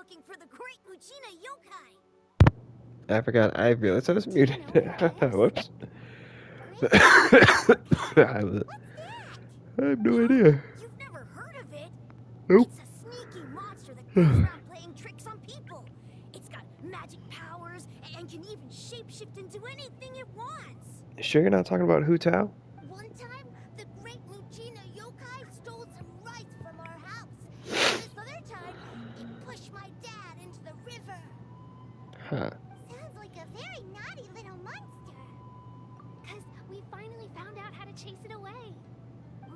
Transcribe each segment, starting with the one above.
looking for the great Mujina yokai. I forgot. I realized I was muted. Whoops. I have no idea. You've never heard of it? Nope. It's a sneaky monster that goes around playing tricks on people. It's got magic powers and can even shapeshift into anything it wants. Sure you're not talking about Hu Tao? One time, the great Mujina yokai stole some rice from our house. And this other time, it pushed my dad into the river. Huh. Sounds like a very naughty little monster. 'Cause we finally found out how to chase it away.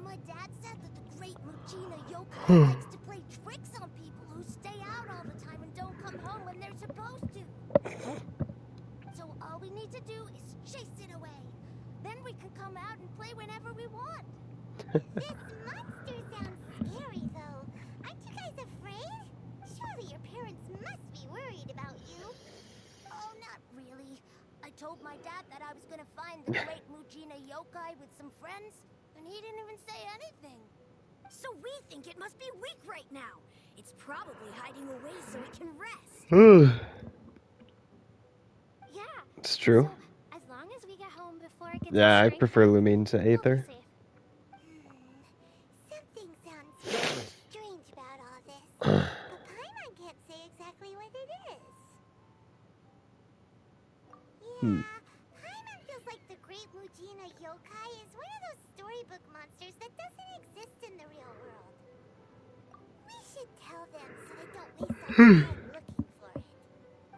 My dad said that the great Mujina yokai likes to play tricks on people who stay out all the time and don't come home when they're supposed to. So all we need to do is chase it away. Then we can come out and play whenever we want. This monster sounds scary, though. Aren't you guys afraid? Surely your parents must be worried about you. Oh, not really. I told my dad that I was gonna find the great Mujina yokai with some friends, and he didn't even say anything. So we think it must be weak right now. It's probably hiding away so it can rest. Yeah. It's true. So, as long as we get home before it gets Yeah, I prefer Lumine to Aether. Something sounds strange about all this. But Paimon can't say exactly what it is. Yeah, Paimon feels like the great Mujina yokai is one of those storybook monsters that doesn't exist in the real world. We should tell them so they don't waste our time looking for it.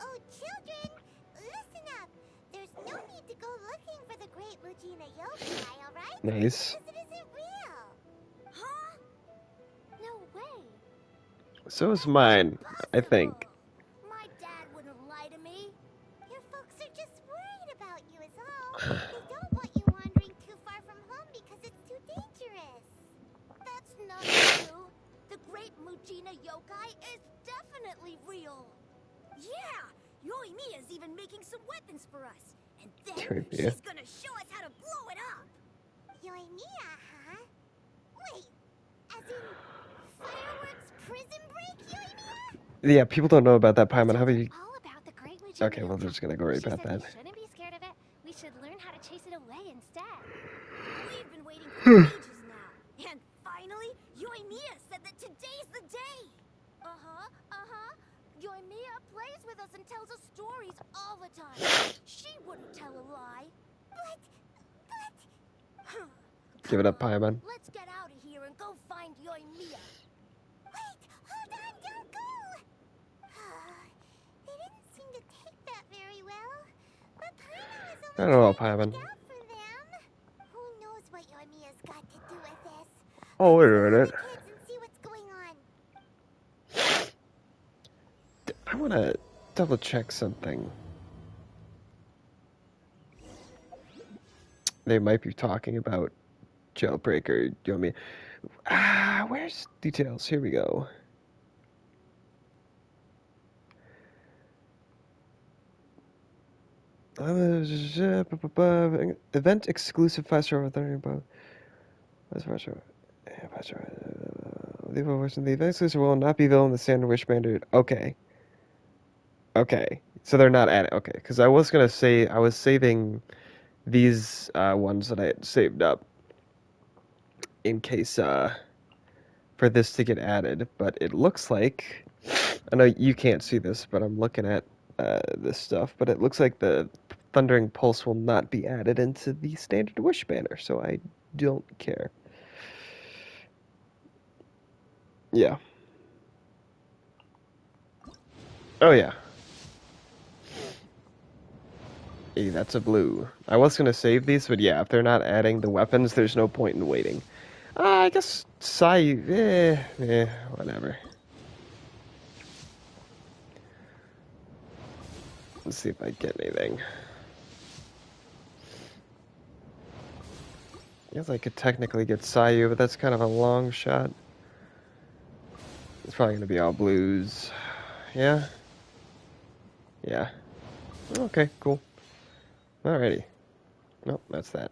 Oh, children, listen up. There's no need to go looking for the great Mujina yokai, alright? Nice. Because it isn't real. Huh? No way. So is mine, I think. My dad wouldn't lie to me. Your folks are just worried about you is all. They don't want you wandering too far from home because it's too dangerous. That's not true. The great Mujina yokai is definitely real. Yeah, Yoimiya's even making some weapons for us. And then she's gonna show us how to blow it up. Yoimiya, huh? Wait, as in fireworks prison break, Yoimiya? Yeah, people don't know about that Paimon. How about you? All about the great Mujina Okay, well, they're just gonna go right about that. We shouldn't be scared of it. We should learn how to chase it away instead. We've been waiting for ages now. And finally, Yoimiya said that today's the day. Yoimiya plays with us and tells us stories all the time. She wouldn't tell a lie. But... Give it up, Paimon. Let's get out of here and go find Yoimiya. Wait, hold on, don't go! They didn't seem to take that very well. But Paimon was only I don't know, trying to Paimon. look out for them. Who knows what Yoimiya's got to do with this? Oh, wait a minute. Kids and see what's going on. I want to double check something. They might be talking about Jailbreaker Yomi. Where's details? Here we go. Event exclusive fast travel above. The event exclusive will not be available in the standard wish standard. Okay. Okay. So they're not at it. Okay. Because I was gonna say I was saving these ones that I had saved up in case for this to get added, but it looks like I know you can't see this, but I'm looking at this stuff, but it looks like the Thundering Pulse will not be added into the standard wish banner, so I don't care. Yeah. Oh yeah. Hey, that's a blue. I was gonna save these, but yeah, if they're not adding the weapons, there's no point in waiting. I guess whatever. Let's see if I get anything. I guess I could technically get Sayu, but that's kind of a long shot. It's probably gonna be all blues. Yeah? Yeah. Okay, cool. Alrighty. Nope, that's that.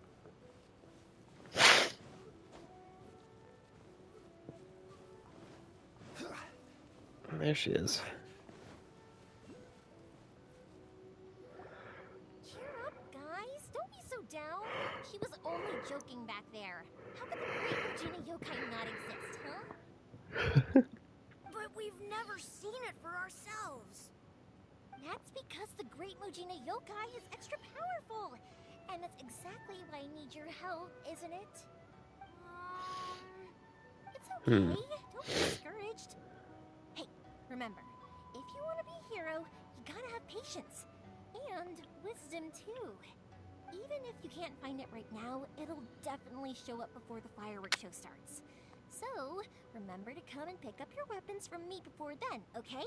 There she is. joking back there? How could the great Regina Yokai not exist, huh? But we've never seen it for ourselves. That's because the great Mujina Yokai is extra powerful. And that's exactly why I need your help, isn't it? It's okay. Don't be discouraged. Hey, remember, if you want to be a hero, you gotta have patience. And wisdom, too. Even if you can't find it right now, it'll definitely show up before the fireworks show starts. So, remember to come and pick up your weapons from me before then, okay?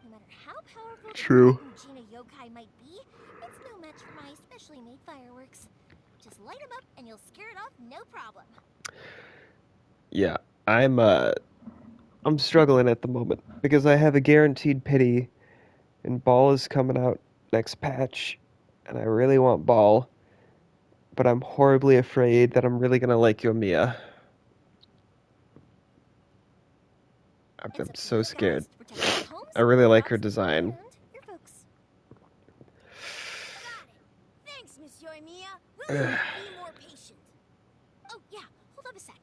No matter how powerful True. the Mujina Yokai might be, it's no match for my specially made fireworks. Just light them up and you'll scare it off no problem. Yeah, I'm struggling at the moment because I have a guaranteed pity, and Ball is coming out next patch, and I really want Ball, but I'm horribly afraid that I'm really gonna like Yoimiya. I'm It's up to so you scared. guys to protect your homes, I really like her your bots, design. and your folks. Got it. Thanks, Miss Yoimiya. We'll Ugh. be more patient. Oh, yeah. Hold up a sec.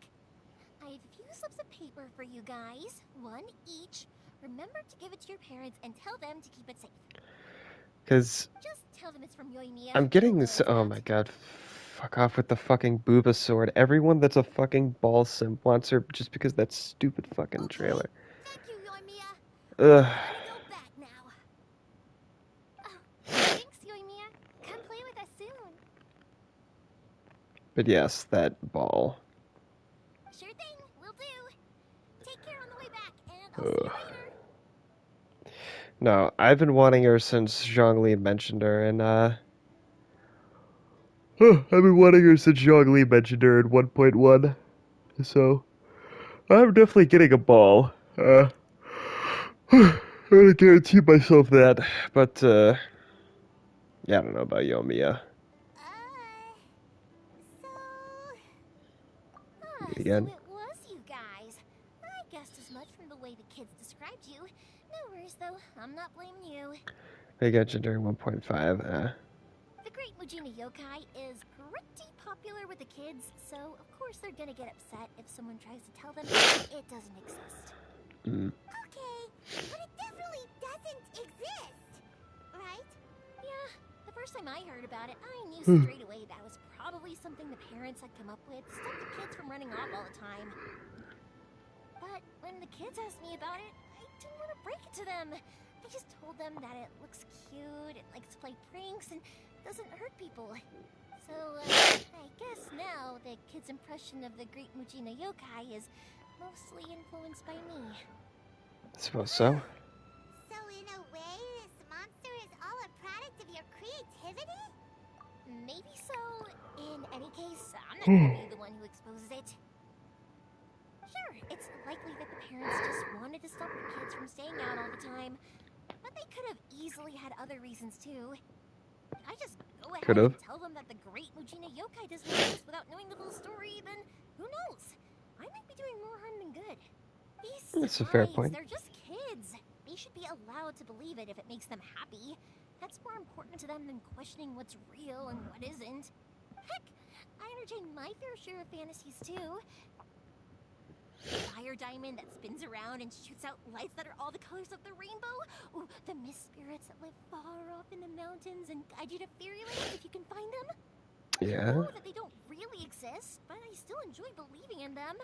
I have a few slips of paper for you guys. One each. Remember to give it to your parents and tell them to keep it safe. Because Just tell them it's from Yoimiya. I'm getting They'll know this. what it's Oh about. my god. Fuck off with the fucking booba sword. Everyone that's a fucking Ball simp wants her just because that stupid fucking Okay. trailer. Thank you, Yoimiya. Ugh. Gotta go back now. Oh, thanks, Yoimiya. Come play with us soon. But yes, that Ball. Sure thing. Will do. Take care on the way back, and I'll see Ugh. you later. No, I've been wanting her since Zhongli mentioned her, and I've been wanting her since Zhongli mentioned her in 1.1. So I'm definitely getting a Ball. I'm gonna guarantee myself that, but yeah, I don't know about Yoimiya. So... Meet so again. it was you guys. I guessed as much from the way the kids described you. No worries, though. I'm not blaming you. They mentioned during 1.5. The Great Mujina Yokai is pretty popular with the kids, so of course they're gonna get upset if someone tries to tell them it doesn't exist. Mm. Okay, but it definitely doesn't exist, right? Yeah, the first time I heard about it, I knew straight away that was probably something the parents had come up with to stop the kids from running off all the time. But when the kids asked me about it, I didn't want to break it to them. I just told them that it looks cute, it likes to play pranks, and doesn't hurt people. So, I guess now the kids' impression of the Great Mujina Yokai is mostly influenced by me. I suppose so. So in a way, this monster is all a product of your creativity? Maybe so. In any case, I'm not gonna be the one who exposes it. Sure, it's likely that the parents just wanted to stop the kids from staying out all the time, but they could have easily had other reasons too. If I just go ahead and tell them that the Great Mujina Yokai doesn't exist without knowing the full story, then who knows? I might be doing more harm than good. That's a fair Besides, point. they're just kids. They should be allowed to believe it if it makes them happy. That's more important to them than questioning what's real and what isn't. Heck, I entertain my fair share of fantasies too. Fire diamond that spins around and shoots out lights that are all the colors of the rainbow. Ooh, the mist spirits that live far off in the mountains and guide you to fairyland if you can find them. Yeah. I know that they don't really exist, but I still enjoy believing in them.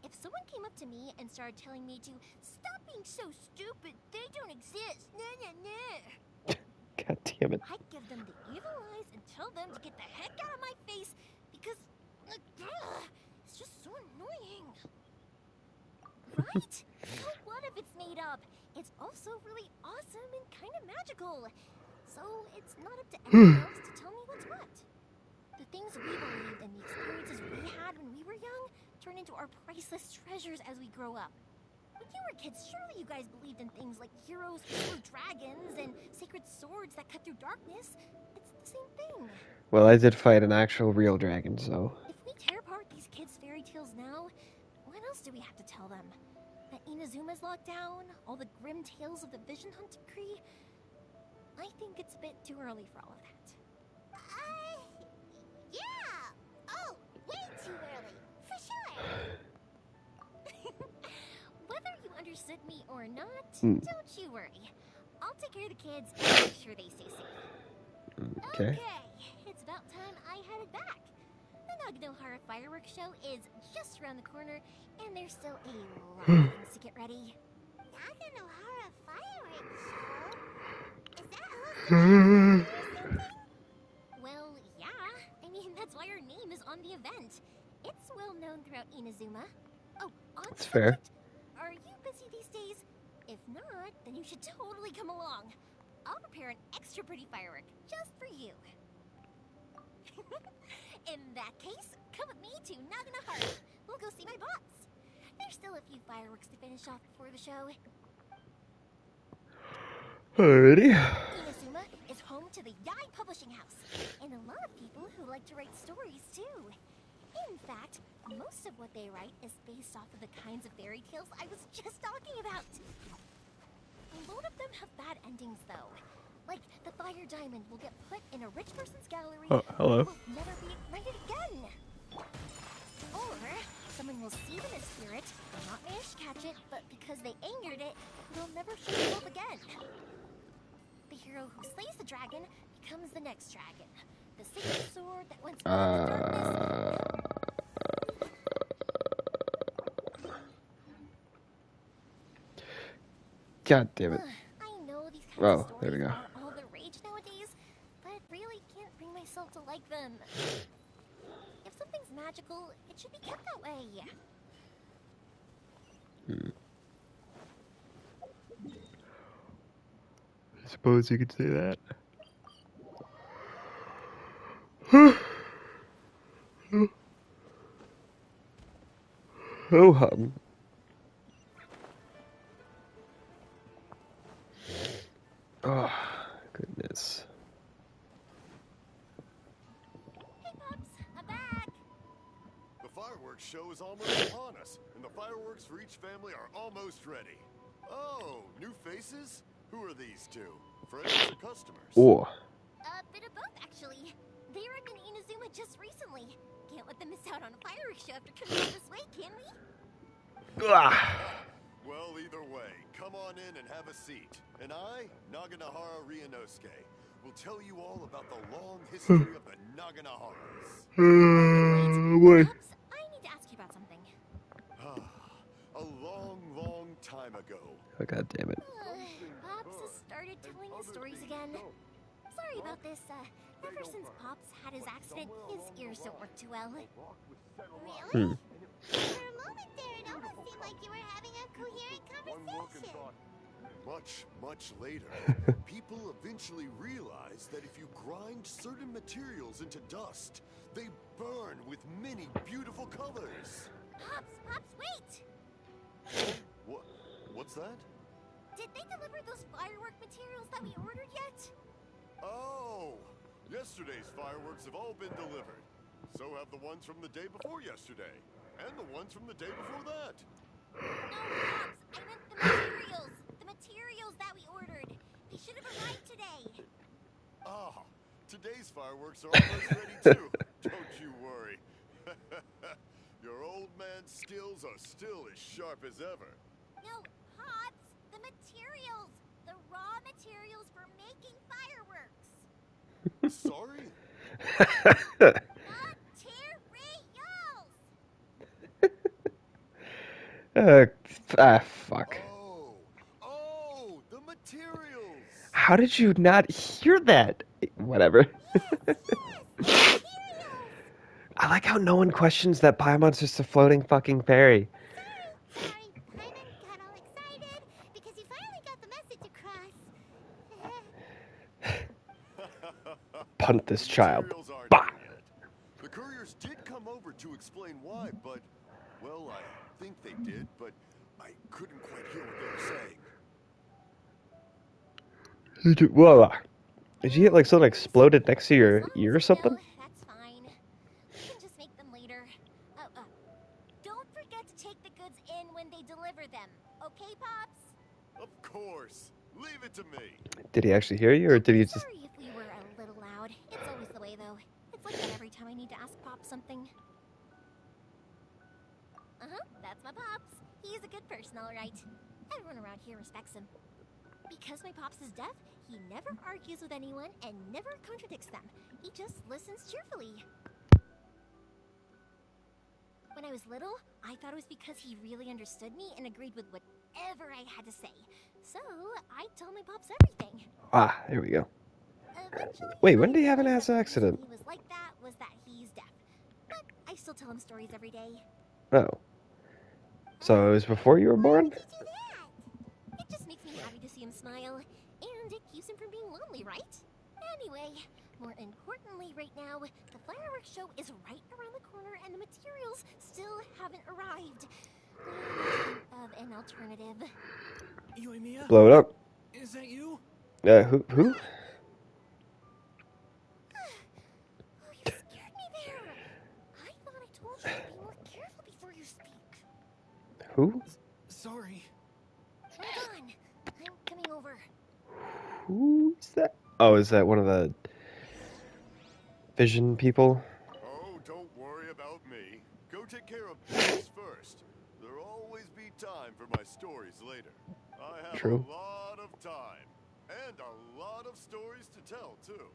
If someone came up to me and started telling me to stop being so stupid, they don't exist. Nah, nah, nah. God damn it. I'd give them the evil eyes and tell them to get the heck out of my face because it's just so annoying. Right? So what if it's made up? It's also really awesome and kind of magical. So it's not up to anyone else to tell me what's what. The things we believed and the experiences we had when we were young turn into our priceless treasures as we grow up. When you were kids, surely you guys believed in things like heroes who slew dragons and sacred swords that cut through darkness. It's the same thing. Well, I did fight an actual real dragon, so. If we tear apart these kids' fairy tales now, what else do we have to tell them? That Inazuma's locked down? All the grim tales of the Vision Hunt decree? I think it's a bit too early for all of that. Yeah, me or not, Hmm. don't you worry. I'll take care of the kids and make sure they stay safe. Okay. It's about time I headed back. The Naganohara fireworks show is just around the corner, and there's still a lot of things to get ready. Naganohara fireworks show? Is that hosted by Korea or something? Well, yeah. I mean, that's why our name is on the event. It's well known throughout Inazuma. Oh, on That's the fair. subject, are you busy these days? If not, then you should totally come along. I'll prepare an extra pretty firework just for you. In that case, come with me to Naganohara. We'll go see my boss. There's still a few fireworks to finish off before the show. Alrighty. Inazuma is home to the Yai Publishing House, and a lot of people who like to write stories too. In fact, most of what they write is based off of the kinds of fairy tales I was just talking about. A lot of them have bad endings though. Like, the fire diamond will get put in a rich person's gallery Oh, hello. and will never be ignited again. Or, someone will see them as spirit, and not manage to catch it, but because they angered it, they'll never show them up again. The hero who slays the dragon becomes the next dragon. The sacred sword that once glowed in the darkness. God damn it. I know these kinds Oh, of there we stories go. are all the rage nowadays, but really can't bring myself to like them. If something's magical, it should be kept that way. I suppose you could say that. Oh, hum. Oh, goodness. Hey, Pops, I'm back. The fireworks show is almost upon us, and the fireworks for each family are almost ready. Oh, new faces? Who are these two? Friends or customers? Oh. A bit of both, actually. They were in Inazuma just recently. Can't let them miss out on a fireworks show after coming all this way, can we? Well, either way, come on in and have a seat. And I, Naganohara Ryunosuke, will tell you all about the long history of the Naganoharas. Wait. Pops, I need to ask you about something. A long, long time ago. Oh, god damn it. Pops has started telling his stories again. Sorry about this. Ever since Pops had his accident, his ears don't work too well. Really? For a moment there, it almost seemed like you were having a coherent conversation. Much, much later, people eventually realized that if you grind certain materials into dust, they burn with many beautiful colors. Pops, wait! What's that? Did they deliver those firework materials that we ordered yet? Oh! Yesterday's fireworks have all been delivered. So have the ones from the day before yesterday. And the ones from the day before that. No, Pops, I meant the materials! The materials that we ordered! They should have arrived today! Ah, today's fireworks are almost ready too. Don't you worry. Your old man's skills are still as sharp as ever. No, Pops! The materials! The raw materials for making fireworks! Sorry? Materials! Fuck. Oh, the materials! How did you not hear that? Whatever. Materials! I like how no one questions that Paimon's just a floating fucking fairy. Sorry, Paimon got all excited because you finally got the message across. Punt this child. Materials aren't Bah! here yet. The couriers did come over to explain why, but, well, I think they did, but I couldn't quite hear what they were saying. Whoa. Did you get like something exploded next to your As long ear or as you something? know, that's fine. We can just make them later. Don't forget to take the goods in when they deliver them. Okay, Pops? Of course. Leave it to me. Did he actually hear you, or did he just... Sorry if we were a little loud. It's always the way, though. It's like that every time I need to ask Pop something. That's my Pops. He's a good person, all right. Everyone around here respects him. Because my pops is deaf, he never argues with anyone and never contradicts them. He just listens cheerfully. When I was little, I thought it was because he really understood me and agreed with whatever I had to say. So, I told my pops everything. Ah, there we go. Eventually, Wait, when did he I have an realized ass that the reason accident? he was like that was that he's deaf. But I still tell him stories every day. Oh. So it was before you were born? Why did you do that? It just makes me happy to see him smile. And it keeps him from being lonely, right? Anyway, more importantly right now, the fireworks show is right around the corner and the materials still haven't arrived. Of an alternative. Yoimiya? Blow it up. Is that you? Who? Oh, you scared me there. I thought I told you to be more careful before you speak. Who? Sorry. Hold on. I'm coming over. Who is that? Oh, is that one of the vision people? Oh, don't worry about me. Go take care of business first. There'll always be time for my stories later. I have True. a lot of time. And a lot of stories to tell, too.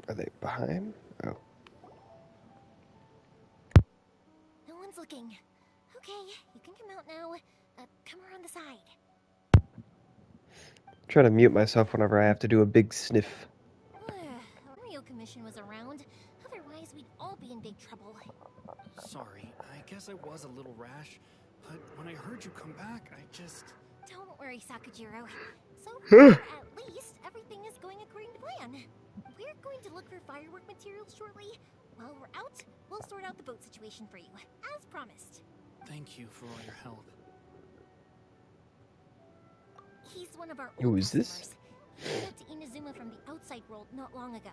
Are they behind? Oh. No one's looking. Okay, you can come out now. Come around the side. I'm trying to mute myself whenever I have to do a big sniff. Rio Commission was around. Otherwise, we'd all be in big trouble. Sorry, I guess I was a little rash, but when I heard you come back, I just... Don't worry, Sakujiro. So far, at least, everything is going according to plan. We're going to look for firework materials shortly. While we're out, we'll sort out the boat situation for you, as promised. Thank you for all your help. He's one of our Who old is this? customers. He came out to Inazuma from the outside world not long ago.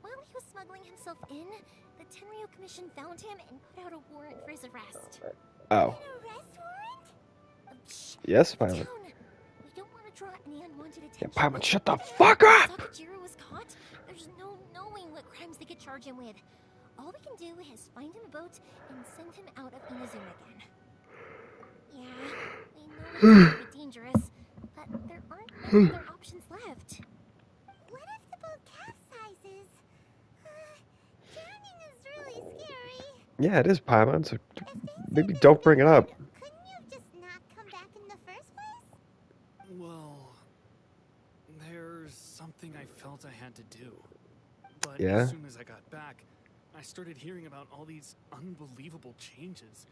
While he was smuggling himself in, the Tenryo Commission found him and put out a warrant for his arrest. Oh. An arrest warrant? Shh. Yes, Down. pilot. We don't want to draw any unwanted Yeah, attention. pilot, shut the fuck up! If Sakujiro was caught, there's no knowing what crimes they could charge him with. All we can do is find him a boat and send him out of Inazuma again. Yeah, we know it's a little bit dangerous, but there aren't many other options left. What if the boat capsizes? Drowning is really scary. Yeah, it is Paimon, so If things maybe are don't this bring it up. bad, couldn't you have just not come back in the first place? Well, there's something I felt I had to do. But Yeah? as soon as I got back, I started hearing about all these unbelievable changes.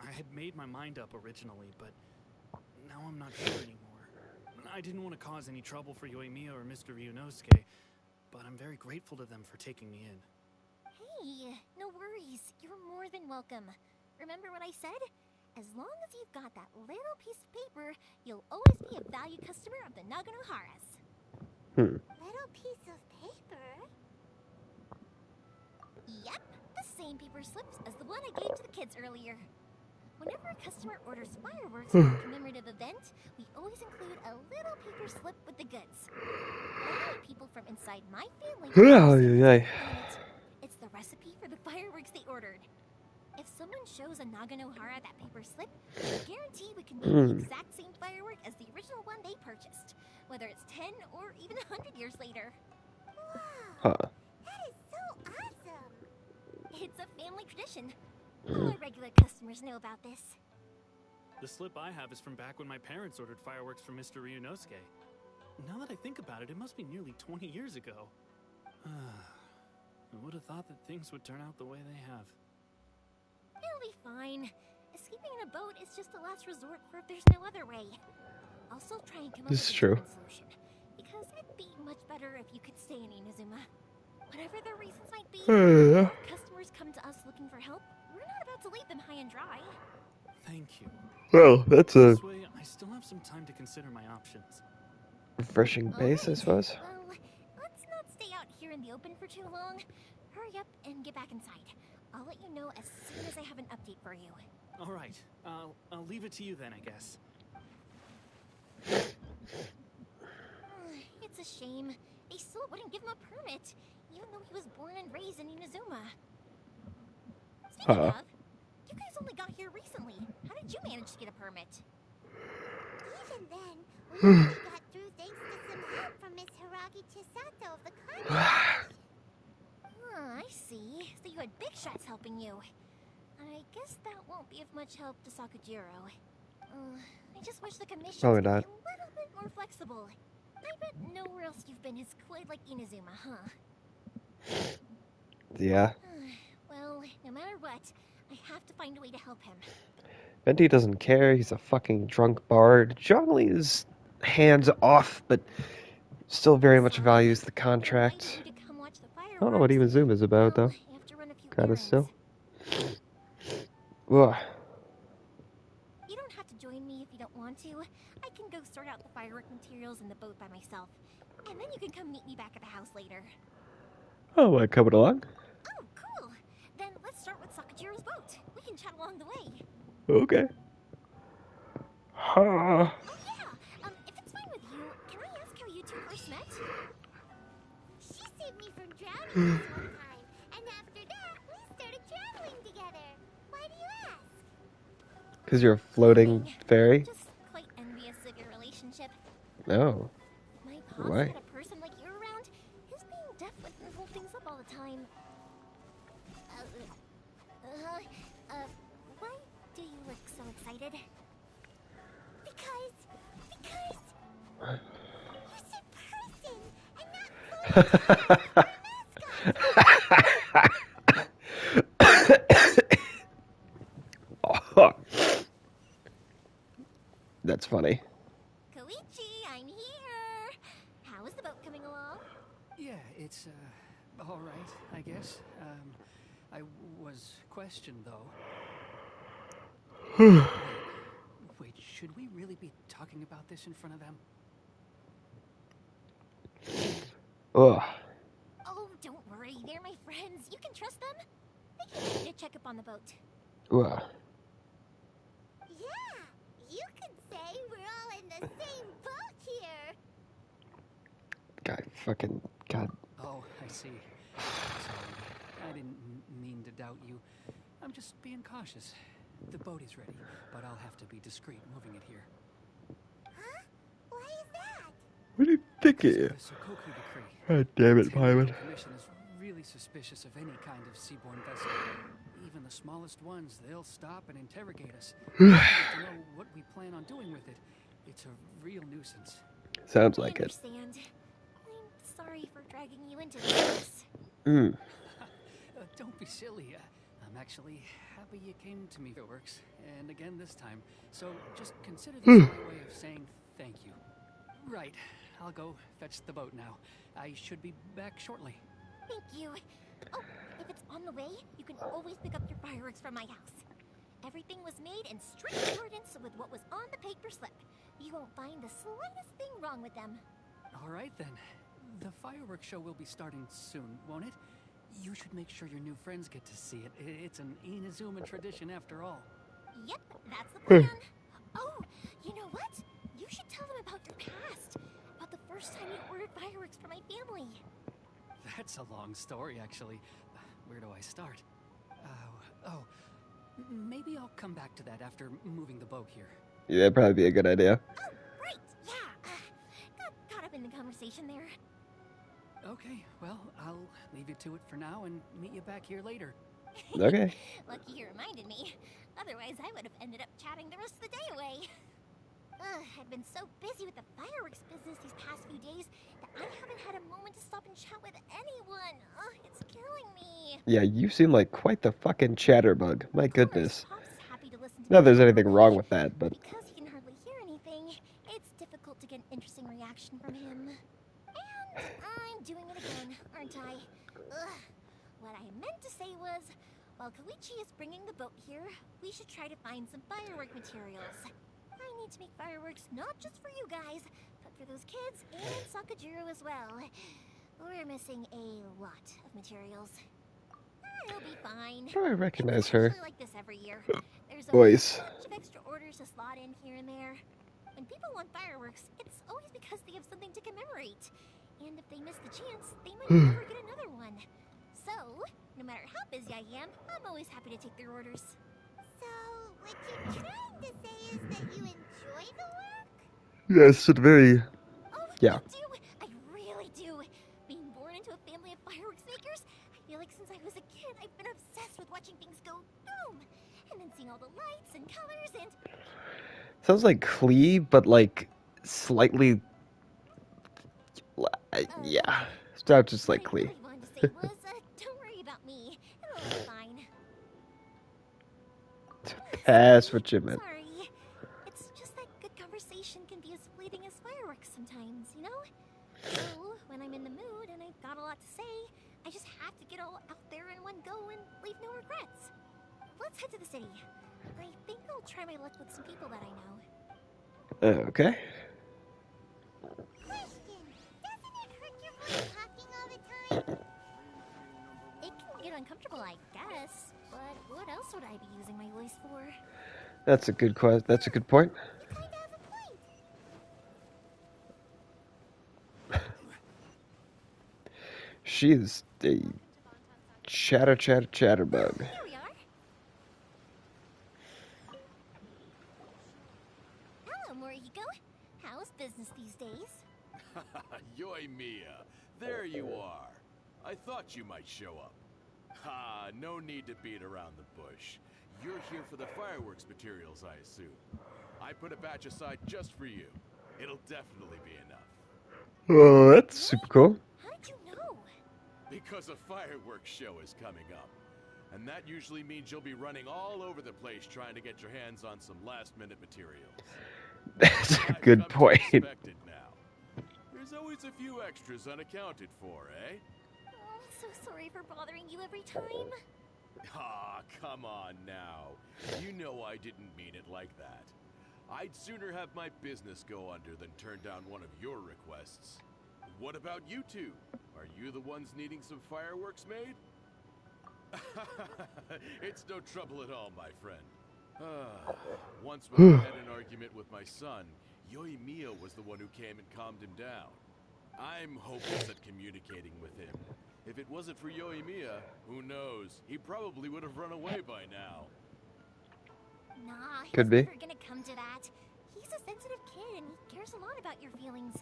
I had made my mind up originally, but now I'm not sure anymore. I didn't want to cause any trouble for Yoimiya or Mr. Ryunosuke, but I'm very grateful to them for taking me in. Hey, no worries. You're more than welcome. Remember what I said? As long as you've got that little piece of paper, you'll always be a valued customer of the Naganoharas. Little piece of paper? Yep, the same paper slips as the one I gave to the kids earlier. Whenever a customer orders fireworks for a commemorative event, we always include a little paper slip with the goods. Only people from inside my family Yeah, receive yeah, this element. It's the recipe for the fireworks they ordered. If someone shows a Naganohara that paper slip, I guarantee we can make the exact same firework as the original one they purchased, whether it's 10 or even 100 years later. Wow, Huh. that is so awesome! It's a family tradition. All our regular customers know about this. The slip I have is from back when my parents ordered fireworks from Mr. Ryunosuke. Now that I think about it, it must be nearly 20 years ago. I would have thought that things would turn out the way they have. It'll be fine. Escaping in a boat is just a last resort for if there's no other way. Also, try and come up This with is a true. different solution, because it'd be much better if you could stay in Inazuma. Whatever their reasons might be, if customers come to us looking for help, we're not about to leave them high and dry. Thank you. Well, that's a This way, I still have some time to consider my options. refreshing pace, I Alright, suppose. well, let's not stay out here in the open for too long. Hurry up and get back inside. I'll let you know as soon as I have an update for you. All right, I'll leave it to you then, I guess. It's a shame. They still wouldn't give him a permit, even though he was born and raised in Inazuma. Speaking of, you guys only got here recently. How did you manage to get a permit? Even then, we only got through thanks to some help from Miss Hiragi Chisato of the Contact. I see. So you had big shots helping you. I guess that won't be of much help to Sakajiro. I just wish the commission Probably would be not. a little bit more flexible. I bet nowhere else you've been is quite like Inazuma, huh? Yeah. Well, no matter what, I have to find a way to help him. Venti doesn't care. He's a fucking drunk bard. Zhongli is hands off, but still very much values the contract. I don't know what even Zoom is about, though. Kinda still. Ugh. You don't have to join me if you don't want to. I can go sort out the firework materials in the boat by myself. And then you can come meet me back at the house later. Oh, coming along? Oh, cool. Then let's start with Sakajiro's boat. We can chat along the way. Okay. Oh, yeah. If it's fine with you, can I ask how you two first met? She saved me from drowning this one time. And after that, we started traveling together. Why do you ask? Because you're a floating fairy? Just quite envious of your relationship. Oh. My Why? pops had a person like you around. His being deaf wouldn't hold things up all the time. Why do you look so excited? Because you said person and not Oh. That's funny. Koichi, I'm here. How is the boat coming along? Yeah, it's, all right, I guess. I was questioned, though. Wait, should we really be talking about this in front of them? Ugh. Oh, don't worry. They're my friends. You can trust them. They can help you to check up on the boat. Ugh. Yeah, you could say we're all in the same boat here. God, fucking, God. Oh, I see. Sorry, I didn't mean to doubt you. I'm just being cautious. The boat is ready, but I'll have to be discreet moving it here. Huh? Why is that? What do you think Because it of is? the Sokoku decree. God damn it, The Paimon. Commission is really suspicious of any kind of seaborne vessel. Even the smallest ones, they'll stop and interrogate us. They want to know what we plan on doing with it. It's a real nuisance. Sounds like I it. understand. I'm sorry for dragging you into this. Don't be silly. I'm actually happy you came to me, if it works. And again this time. So just consider this my way of saying thank you. Right. I'll go fetch the boat now. I should be back shortly. Thank you. Oh, if it's on the way, you can always pick up your fireworks from my house. Everything was made in strict accordance with what was on the paper slip. You won't find the slightest thing wrong with them. All right, then. The fireworks show will be starting soon, won't it? You should make sure your new friends get to see it. It's an Inazuma tradition after all. Yep, that's the plan. Oh, you know what? You should tell them about your past. About the first time you ordered fireworks for my family. That's a long story, actually. Where do I start? Maybe I'll come back to that after moving the boat here. Yeah, that'd probably be a good idea. Oh, right, yeah. Got caught up in the conversation there. Okay, well, I'll leave you to it for now and meet you back here later. Okay. Lucky you reminded me. Otherwise, I would have ended up chatting the rest of the day away. I've been so busy with the fireworks business these past few days that I haven't had a moment to stop and chat with anyone. It's killing me. Yeah, you seem like quite the fucking chatterbug. My goodness. Pops is happy to listen to Not that me there's anything chat wrong away, with that, but... because he can hardly hear anything, it's difficult to get an interesting reaction from him. And I'm doing it again, aren't I? What I meant to say was, while Koichi is bringing the boat here, we should try to find some firework materials. I need to make fireworks not just for you guys, but for those kids and Sakajiro as well. We're missing a lot of materials. It'll be fine. Oh, I recognize It's her usually like this every year. There's voice. a bunch of extra orders to slot in here and there. When people want fireworks, it's always because they have something to commemorate. And if they miss the chance, they might never get another one. So, No matter how busy I am, I'm always happy to take their orders. So, what you're trying to say is that you enjoy the work? Yes, it's very... Oh, Yeah. I do. I really do. Being born into a family of fireworks makers, I feel like since I was a kid, I've been obsessed with watching things go boom, and then seeing all the lights and colors and... Sounds like Klee, but like slightly... yeah. Sounds just like What I Klee. really wanted to say was, don't worry about me. It'll all be fine. That's what you meant. Sorry. It's just that good conversation can be as fleeting as fireworks sometimes, you know? So, when I'm in the mood and I've got a lot to say, I just have to get all out there in one go and leave no regrets. Let's head to the city. I think I'll try my luck with some people that I know. Okay. Question. Doesn't it hurt your voice talking all the time? It can get uncomfortable, I guess. But what else would I be using my voice for? That's a good question. That's a good point. You kind of have a point. She is a chatterbug. Here we are. Hello, Morihiko. How's business these days? Yoimiya, there you are. I thought you might show up. Ha, no need to beat around the bush. You're here for the fireworks materials, I assume. I put a batch aside just for you. It'll definitely be enough. Oh, that's super cool. How'd you know? Because a fireworks show is coming up. And that usually means you'll be running all over the place trying to get your hands on some last-minute materials. That's a I've good come to point. expect it now. There's always a few extras unaccounted for, eh? Oh, I'm so sorry for bothering you every time. Ah, come on now. You know I didn't mean it like that. I'd sooner have my business go under than turn down one of your requests. What about you two? Are you the ones needing some fireworks made? It's no trouble at all, my friend. Once when I had an argument with my son, Yoimiya was the one who came and calmed him down. I'm hopeless at communicating with him. If it wasn't for Yoimiya, who knows? He probably would have run away by now. Nah, he's Could be. never gonna come to that. He's a sensitive kid and he cares a lot about your feelings.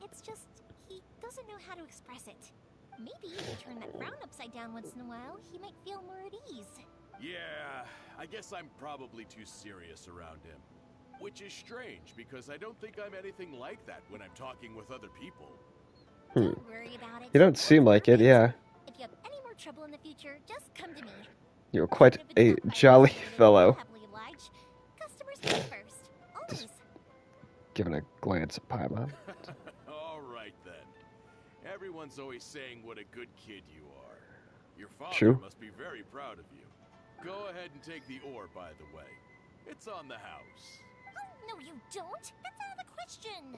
It's just, he doesn't know how to express it. Maybe if you turn that frown upside down once in a while, he might feel more at ease. Yeah, I guess I'm probably too serious around him. Which is strange, because I don't think I'm anything like that when I'm talking with other people. Don't worry about it. You don't seem like it, yeah. If you have any more trouble in the future, just come to me. You're quite a jolly fellow. Happily obliged. Customers come first. Always. Giving a glance at Paimon. All right then. Everyone's always saying what a good kid you are. Your father True. must be very proud of you. Go ahead and take the ore, by the way. It's on the house. Oh, no, you don't. That's out of the question.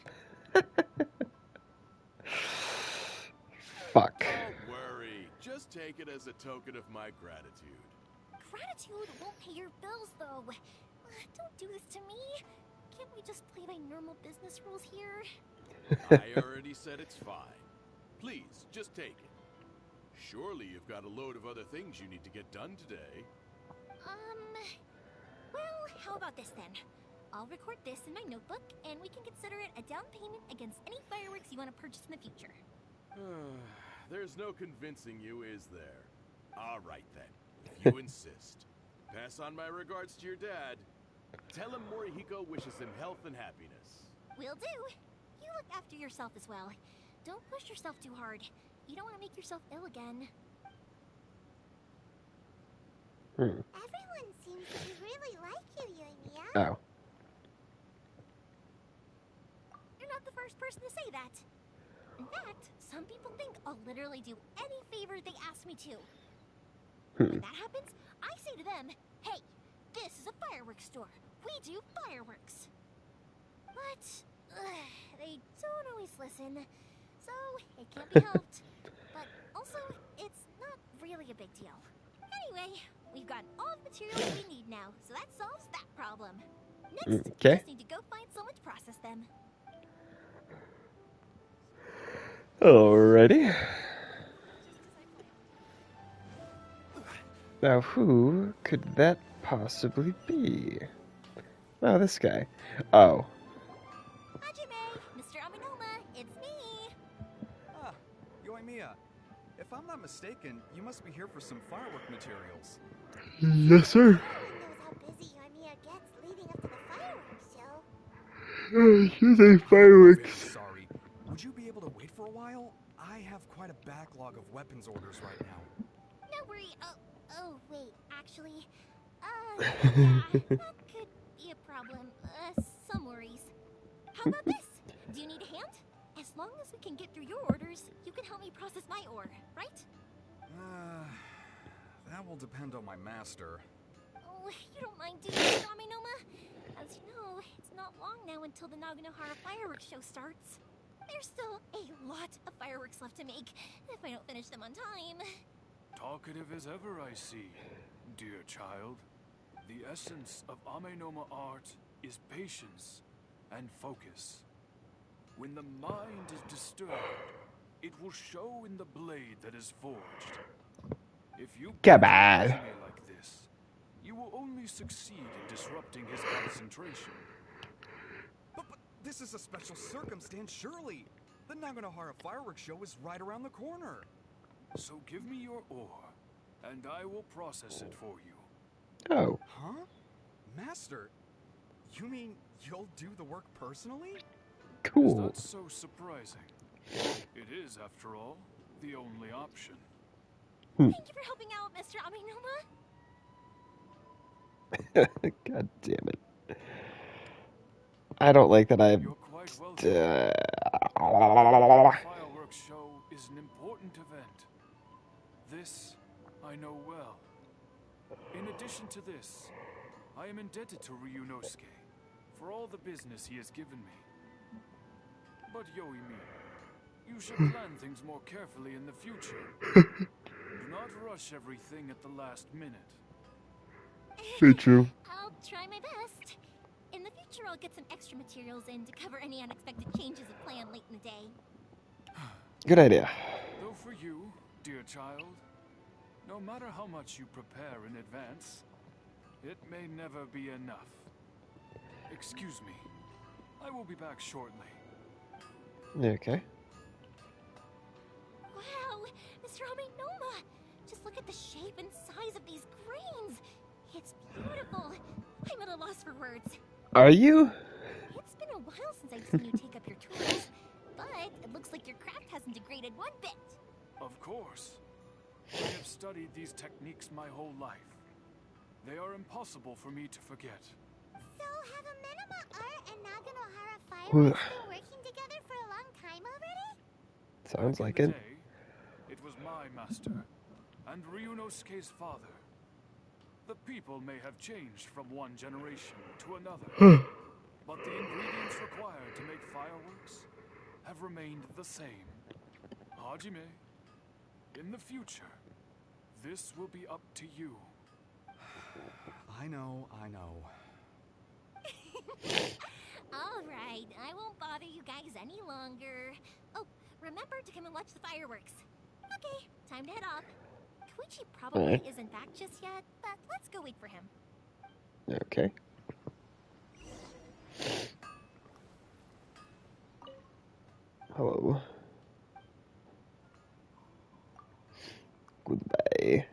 Fuck. Don't worry. Just take it as a token of my gratitude. Gratitude won't pay your bills, though. Don't do this to me. Can't we just play by normal business rules here? I already said it's fine. Please, just take it. Surely you've got a load of other things you need to get done today. Well, how about this then? I'll record this in my notebook, and we can consider it a down payment against any fireworks you want to purchase in the future. There's no convincing you, is there? All right then, if you insist. Pass on my regards to your dad. Tell him Morihiko wishes him health and happiness. Will do. You look after yourself as well. Don't push yourself too hard. You don't want to make yourself ill again. Everyone seems to really like you, Yoimiya. Oh. You're not the first person to say that. In fact, some people think I'll literally do any favor they ask me to. When that happens, I say to them, hey, this is a fireworks store. We do fireworks. But they don't always listen, so it can't be helped. But also, it's not really a big deal. Anyway, we've got all the materials we need now, so that solves that problem. Next, we just need to go find someone to process them. Alrighty. Now, who could that possibly be? Oh, this guy. Oh. Hajime, Mr. Aminoma, it's me. Ah, Yoimiya. If I'm not mistaken, you must be here for some firework materials. Yes, sir. Everyone knows how busy Yoimiya gets leading up to the fireworks show. She's a I'm fireworks. very sorry. Would you be able to wait for a while? I have quite a backlog of weapons orders right now. No worry. Oh, wait. Actually, yeah, that could be a problem. Some worries. How about this? Do you need a hand? As long as we can get through your orders, you can help me process my order, right? That will depend on my master. Oh, you don't mind, do you, Mr. Aminoma? As you know, it's not long now until the Naganohara fireworks show starts. There's still a lot of fireworks left to make if I don't finish them on time. Talkative as ever, I see, dear child. The essence of Amenoma art is patience and focus. When the mind is disturbed, it will show in the blade that is forged. If you Come beat on. Hajime like this, you will only succeed in disrupting his concentration. But this is a special circumstance, surely. The Naganohara fireworks show is right around the corner. So give me your ore, and I will process it for you. Oh. Huh? Master, you mean you'll do the work personally? Cool. Is that so surprising? It is, after all, the only option. Thank you for helping out, Mr. Aminoma. God damn it. I don't like that I've... You're quite welcome. The fireworks show is an important event. This I know well. In addition to this, I am indebted to Ryunosuke for all the business he has given me. But Yoimiya, you should plan things more carefully in the future. Do not rush everything at the last minute. Very true. I'll try my best. In the future, I'll get some extra materials in to cover any unexpected changes of plan late in the day. Good idea. Though for you, dear child, no matter how much you prepare in advance, it may never be enough. Excuse me. I will be back shortly. Okay. Wow, Mr. Aminoma! Just look at the shape and size of these grains. It's beautiful. I'm at a loss for words. Are you? It's been a while since I've seen you take up your tools, but it looks like your craft hasn't degraded one bit. Of course. I have studied these techniques my whole life. They are impossible for me to forget. So have Amenoma Art and Naganohara Fireworks been working together for a long time already? Sounds Back like in it. the day, it was my master, and Ryunosuke's father. The people may have changed from one generation to another, but the ingredients required to make fireworks have remained the same. Hajime, in the future, this will be up to you. I know. All right, I won't bother you guys any longer. Oh, remember to come and watch the fireworks. Okay, time to head off. Koichi probably Alright. isn't back just yet, but let's go wait for him. Okay. Hello. Goodbye.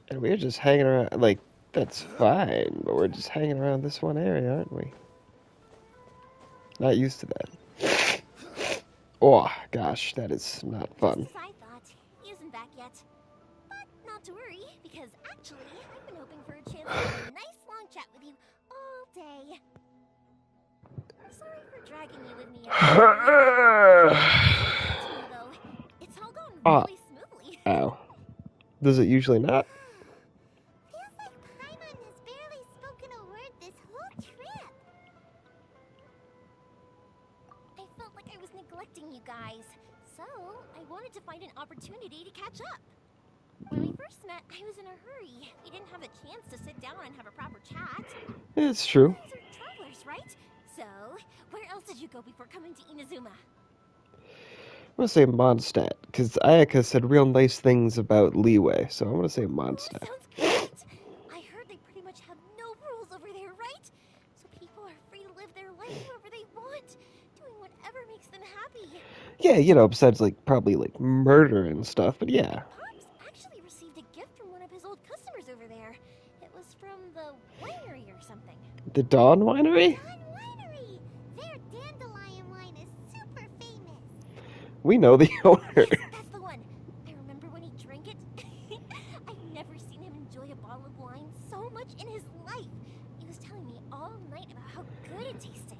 And we're just hanging around, like, that's fine, but we're just hanging around this one area, aren't we? Not used to that. Oh, gosh, that is not fun. Just as I thought, he isn't back yet. But not to worry, because actually, I've been hoping for a chance to have a nice long chat with you all day. Sorry for dragging you with me. Though, it's all going really smoothly. Ow. Does it usually not? Feels like Paimon has barely spoken a word this whole trip. I felt like I was neglecting you guys, so I wanted to find an opportunity to catch up. When we first met, I was in a hurry. We didn't have a chance to sit down and have a proper chat. It's true. You guys are travelers, right? So, where else did you go before coming to Inazuma? gonna say Mondstadt, because Ayaka said real nice things about Leeway, so I'm gonna say Oh, Mondstadt. sounds great. I heard they pretty much have no rules over there, right? So people are free to live their life however they want, doing whatever makes them happy. Yeah, besides, like, probably, like, murder and stuff, but yeah. Pops actually received a gift from one of his old customers over there. It was from the winery or something. The Dawn Winery? Dawn Winery! Their dandelion wine is super famous. We know the owner. Yes, that's the one. I remember when he drank it. I've never seen him enjoy a bottle of wine so much in his life. He was telling me all night about how good it tasted.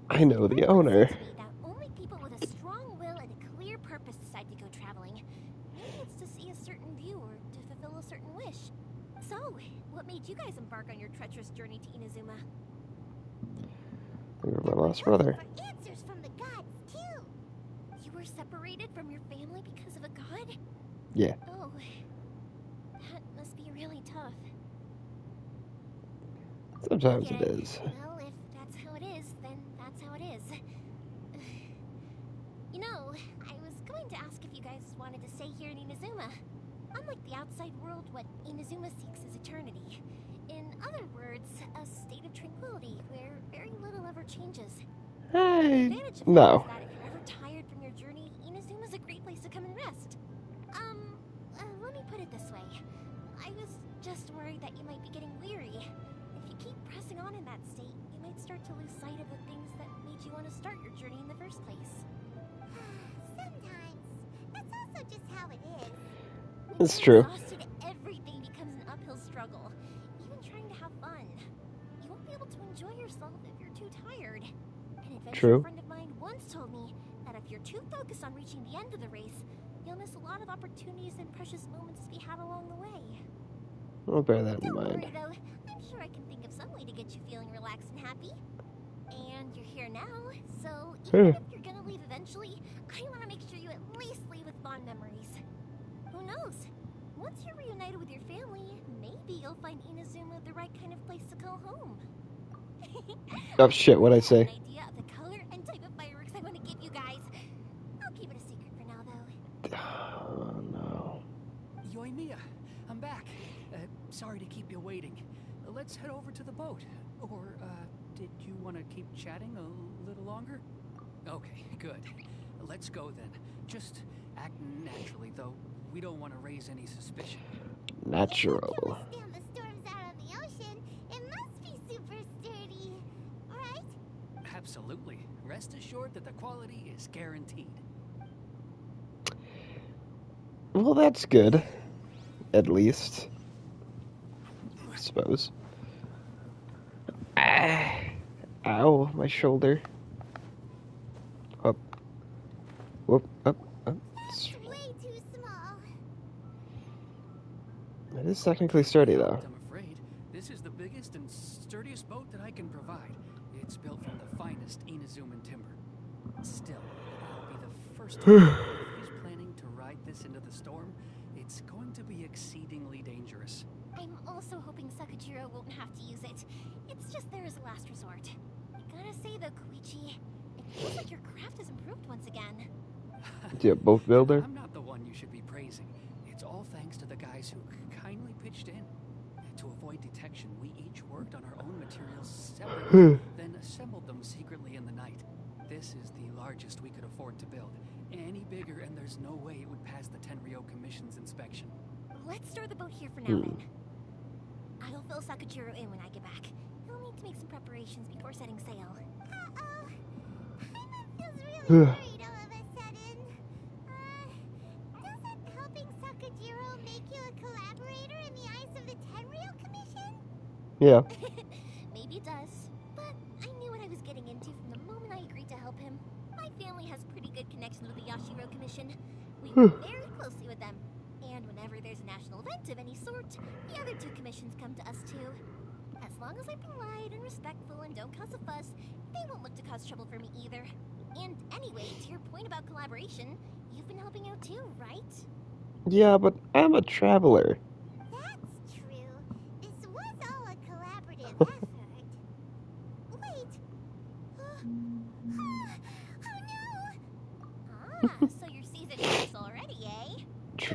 I know the He owner. said to me that only people with a strong will and a clear purpose decide to go traveling. Maybe it's to see a certain view or to fulfill a certain wish. So, what made you guys embark on your treacherous journey to Inazuma? We were my lost brother. For answers from the gods, too. You were separated from your family because of a god? Yeah. Oh, that must be really tough. Sometimes Get it is. Well, if that's how it is, then that's how it is. You know, I was going to ask if you guys wanted to stay here in Inazuma. Unlike the outside world, what Inazuma seeks is eternity. In other words, a state of tranquility where very little ever changes. The advantage of that No. is that if you're ever tired from your journey, Inazuma's a great place to come and rest. Let me put it this way. I was just worried that you might be getting weary. If you keep pressing on in that state, you might start to lose sight of the things that made you want to start your journey in the first place. Sometimes. That's also just how it is. When It's you're true. exhausted, everything becomes an uphill struggle. Even trying to have fun. You won't be able to enjoy yourself if you're too tired. An adventure True. friend of mine once told me that if you're too focused on reaching the end of the race, you'll miss a lot of opportunities and precious moments to be had along the way. I'll bear that in Don't mind. worry though, I'm sure I can think of some way to get you feeling relaxed and happy. And you're here now, so even if you're gonna leave eventually, I want to make sure you at least leave with fond memories. Who knows? Once you're reunited with your family, maybe you'll find Inazuma the right kind of place to call home. Oh shit, what'd I I have say? an idea of the color and type of fireworks I want to give you guys. I'll keep it a secret for now, though. Oh no. Yoimiya, I'm back. Sorry to keep you waiting. Let's head over to the boat. Or, did you want to keep chatting a little longer? Okay, good. Let's go then. Just act naturally, though. We don't want to raise any suspicion. Natural. If you can withstand the storms out on the ocean, it must be super sturdy, right? Absolutely. Rest assured that the quality is guaranteed. Well, that's good. At least. I suppose. Ah. Ow, my shoulder. Up. Whoop, up, up. It's way too small. It is technically sturdy, though. I'm afraid this is the biggest and sturdiest boat that I can provide. It's built from the finest Inazuman timber. Still, I'll be the first to warn you, if he's planning to ride this into the storm, it's going to be exceedingly dangerous. I'm also hoping Sakajiro won't have to use it. It's just there as a last resort. I gotta say though, Koichi, it feels like your craft has improved once again. Yeah, boat builder. I'm not the one you should be praising. It's all thanks to the guys who kindly pitched in. To avoid detection, we each worked on our own materials separately, then assembled them secretly in the night. This is the largest we could afford to build. Any bigger, and there's no way it would pass the Tenryou Commission's inspection. Let's store the boat here for now then. I'll fill Sakajiro in when I get back. He'll need to make some preparations before setting sail. Uh-oh. Paimon feels really worried all of a sudden. Doesn't helping Sakajiro make you a collaborator in the eyes of the Tenryou Commission? Yeah. Maybe it does, but I knew what I was getting into from the moment I agreed to help him. My family has pretty good connections with the Yashiro Commission. We work very closely with them. And whenever there's a national event of any sort, the other two commissions come to us too. As long as I'm polite and respectful and don't cause a fuss, they won't look to cause trouble for me either. And anyway, to your point about collaboration, you've been helping out too, right? Yeah, but I'm a traveler. That's true. This was all a collaborative effort. Wait. Oh no! Ah, so you're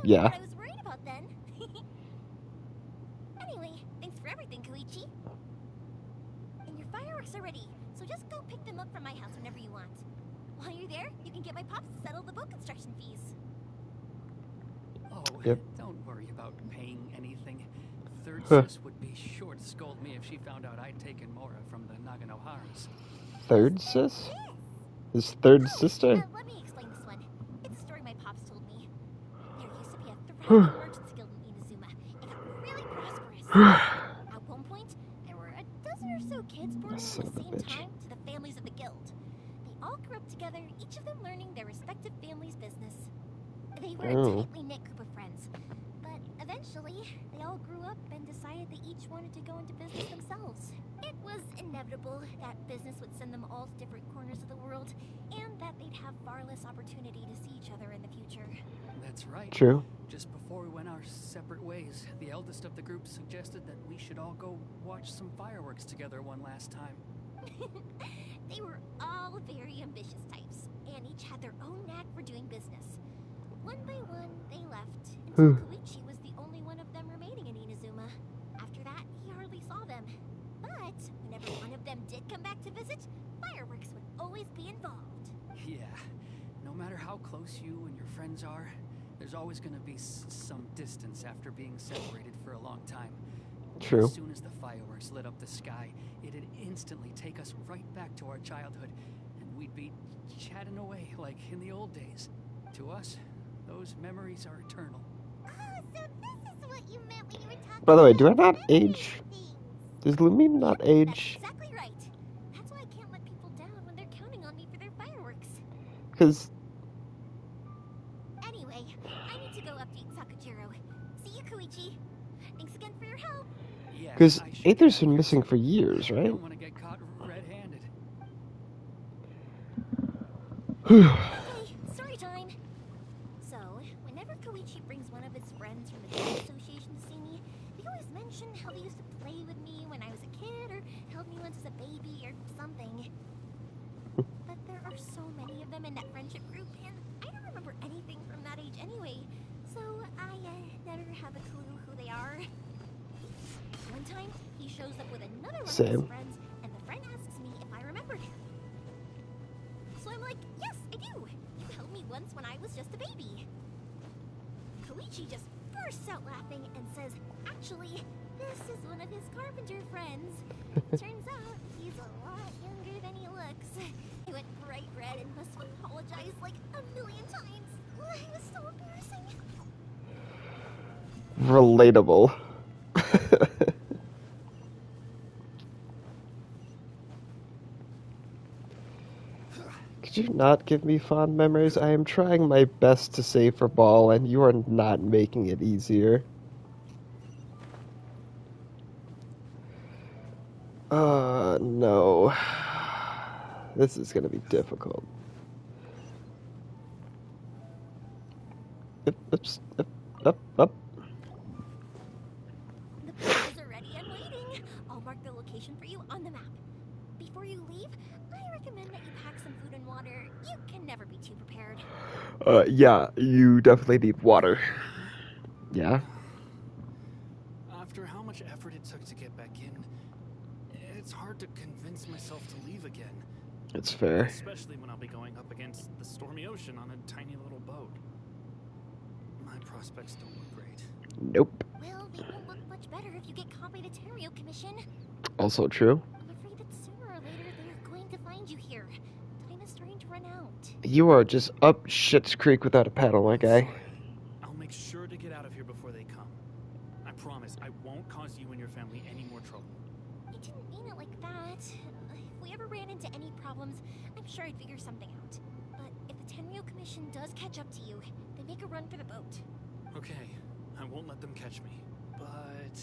Yeah. what I was worried about then. Anyway, thanks for everything, Koichi. And your fireworks are ready, so just go pick them up from my house whenever you want. While you're there, you can get my pops to settle the boat construction fees. Oh, Yep. don't worry about paying anything. Third Huh. sis would be sure to scold me if she found out I'd taken Mora from the Naganoharas. Third sis? His third sister? Let me explain this one. It's a story my pops told me. There used to be a thriving merchants guild in Inazuma. It got really prosperous. At one point, there were a dozen or so kids born in Son at of the a same bitch. time to the families of the guild. They all grew up together, each of them learning their respective family's business. They were a Oh. tightly knit group of friends. But eventually, they all grew up and decided they each wanted to go into business themselves. It was inevitable that business would send them all to different corners of the world, and that they'd have far less opportunity to see each other in the future. That's right. True. Just before we went our separate ways, the eldest of the group suggested that we should all go watch some fireworks together one last time. They were all very ambitious types, and each had their own knack for doing business. One by one, they left, until Koichi was the only one of them remaining in Inazuma. After that, he hardly saw them. But whenever one of them did come back to visit, fireworks would always be involved. Yeah, no matter how close you and your friends are, there's always going to be some distance after being separated for a long time. True. As soon as the fireworks lit up the sky, it'd instantly take us right back to our childhood, and we'd be chatting away like in the old days. To us, those memories are eternal. Oh, so this is what you meant when you were talking By the way, do I about not memory age? things. Does Lumine not That's age? exactly right. That's why I can't let people down when they're counting on me for their fireworks. Because Anyway, I need to go update Sakujiro. See you, Koichi. Thanks again for your help. Yeah, because I should Aether's get been out missing here for years, soon. I right? don't want to get caught red-handed. Okay, story time. So, whenever Koichi brings one of his friends from the Guild Association to see me, they always mention how they used to play with me when I was a kid, or held me once as a baby, or something. But there are so many of them in that friendship group, and I don't remember anything from that age anyway, so I never have a clue who they are. One time, he shows up with another one of Same. his friends, and the friend asks me if I remembered him. So I'm like, yes, I do. You held me once when I was just a baby. Koichi just bursts out laughing and says, actually, this is one of his carpenter friends. Turns out he's a lot younger than he looks. He went bright red and must have apologized like a million times. It was so embarrassing. Relatable. Could you not give me fond memories? I am trying my best to save for Ball, and you are not making it easier. No. This is gonna be difficult. Oops, up. The pictures are ready and waiting. I'll mark the location for you on the map. Before you leave, I recommend that you pack some food and water. You can never be too prepared. Yeah, you definitely need water. Yeah? After how much effort it took to get back in, it's hard to convince myself to leave again. It's fair. Especially when I'll be going up against the stormy ocean on a tiny little boat. My prospects don't look great. Nope. Well, they won't look much better if you get caught by the Terrio Commission. Also true. I'm afraid that sooner or later they're going to find you here. Time is starting to run out. You are just up Shit's Creek without a paddle, my guy. Sorry. I'll make sure to get out of here before they come. I promise I won't cause you and your family any more trouble. I didn't mean it like that. If we ever ran into any problems, I'm sure I'd figure something out. But if the Tenryo Commission does catch up to you, they make a run for the boat. Okay, I won't let them catch me. But...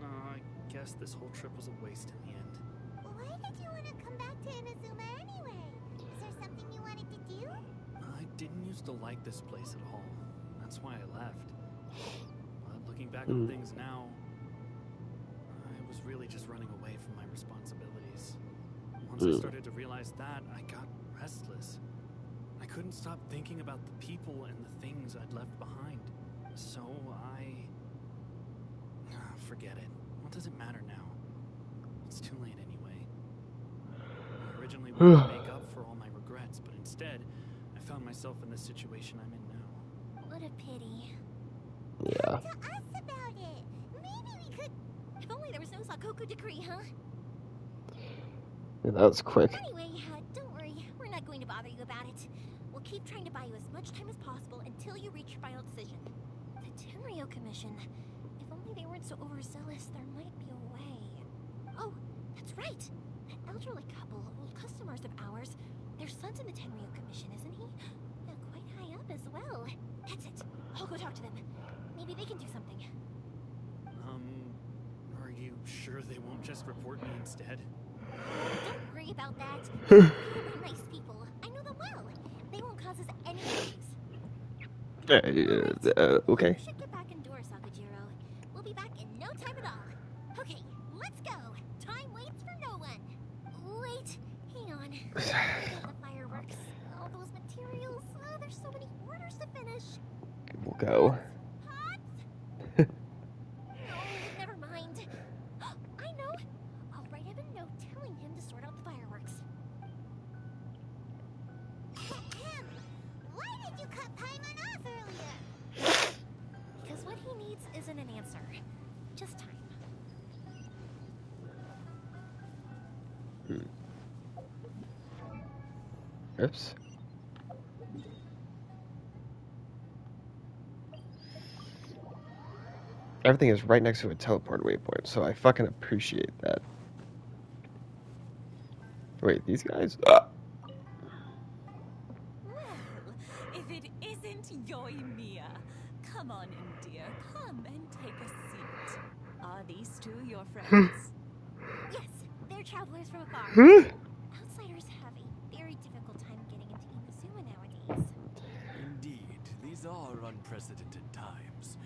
no, I guess this whole trip was a waste in the end. Why did you want to come back to Inazuma anyway? Is there something you wanted to do? I didn't used to like this place at all. That's why I left. But looking back on things now, I was really just running away from my responsibilities. Once I started to realize that, I got restless. I couldn't stop thinking about the people and the things I'd left behind. So forget it. What does it matter now? It's too late anyway. I originally wanted to make up for all my regrets, but instead, I found myself in the situation I'm in now. What a pity. Yeah. Talk to us about it. Maybe we could. If only there was no Sakoku decree, huh? Yeah, that was quick. Anyway, don't worry. We're not going to bother you about it. We'll keep trying to buy you as much time as possible until you reach your final decision. The Tenryo Commission. If only they weren't so overzealous, there might be a way. Oh, that's right. That elderly couple, old customers of ours. Their son's in the Tenryo Commission, isn't he? Yeah, quite high up as well. That's it. I'll go talk to them. Maybe they can do something. Are you sure they won't just report me instead? Don't worry about that. They're nice people. I know them well. They won't cause us any issues. Okay. You should get back indoors, Sakujiro. We'll be back in no time at all. Okay, let's go. Time waits for no one. Wait, hang on. I got the fireworks. All those materials. Oh, there's so many orders to finish. We'll go. Pots? No, never mind. I know. I'll write him a note telling him to sort out the fireworks. Why did you cut Paimon off earlier? Because what he needs isn't an answer. Just time. Oops. Everything is right next to a teleport waypoint, so I fucking appreciate that. Wait, these guys? Well, if it isn't Yoimiya, come on in, dear. Come and take a seat. Are these two your friends? Yes, they're travelers from afar. Outsiders have a very difficult time getting into Inazuma nowadays. Indeed, these are unprecedented times.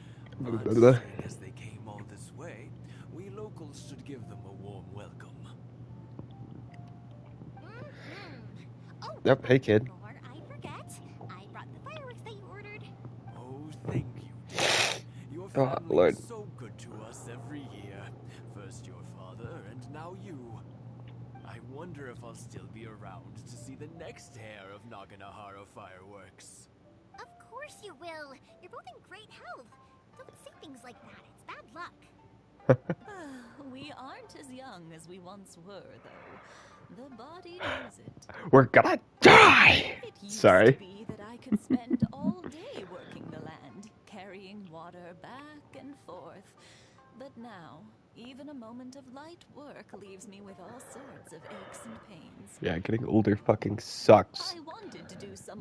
Blah, But blah, blah. seeing as they came all this way, we locals should give them a warm welcome. Oh, Yep, hey kid. before I forget, I brought the fireworks that you ordered. Oh, thank you, dear. Your Oh, family Lord. is so good to us every year. First your father, and now you. I wonder if I'll still be around to see the next hair of Naganohara fireworks. Of course you will. You're both in great health. Don't say things like that. It's bad luck. We aren't as young as we once were, though. The body knows it. We're gonna die! It used Sorry. to be that I could spend all day working the land, carrying water back and forth. But now, even a moment of light work leaves me with all sorts of aches and pains. Yeah, getting older fucking sucks. I wanted to do some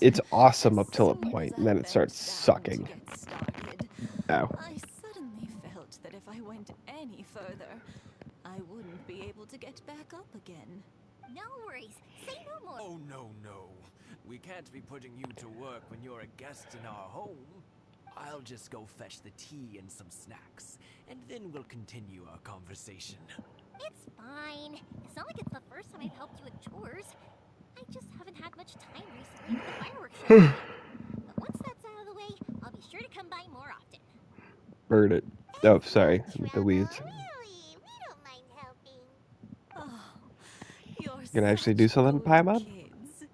It's awesome up till a point, and then it starts sucking. Ow. I suddenly felt that if I went any further, I wouldn't be able to get back up again. No worries. Say no more. Oh, no, no. We can't be putting you to work when you're a guest in our home. I'll just go fetch the tea and some snacks, and then we'll continue our conversation. It's fine. It's not like it's the first time I've helped you with chores. I just haven't had much time recently with the fireworks show. But once that's out of the way, I'll be sure to come by more often. Burn it. Oh, sorry. The weeds. Really, we don't mind helping. Oh, you're Gonna actually do such something, good Paimon? kids.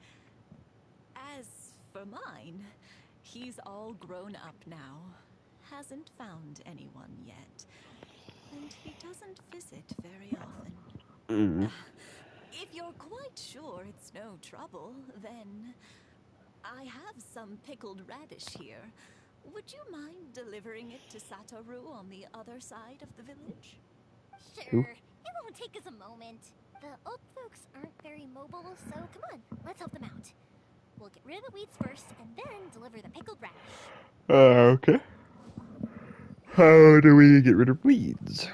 As for mine, he's all grown up now. Hasn't found anyone yet. And he doesn't visit very often. If you're quite sure it's no trouble, then I have some pickled radish here. Would you mind delivering it to Satoru on the other side of the village? Sure, it won't take us a moment. The old folks aren't very mobile, so come on, let's help them out. We'll get rid of the weeds first, and then deliver the pickled radish. Okay. How do we get rid of weeds?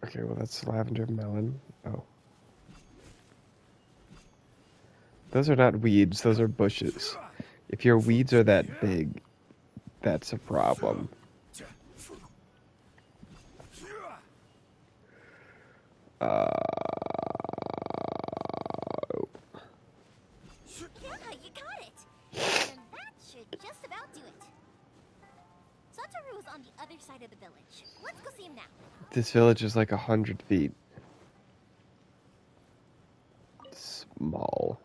Okay, well that's lavender melon. Oh. Those are not weeds, those are bushes. If your weeds are that big, that's a problem. Uh, Yeah, you got it. And that should just about do it. Satoru's on the other side of the village. Let's go see him now. this village is like 100 feet. Small.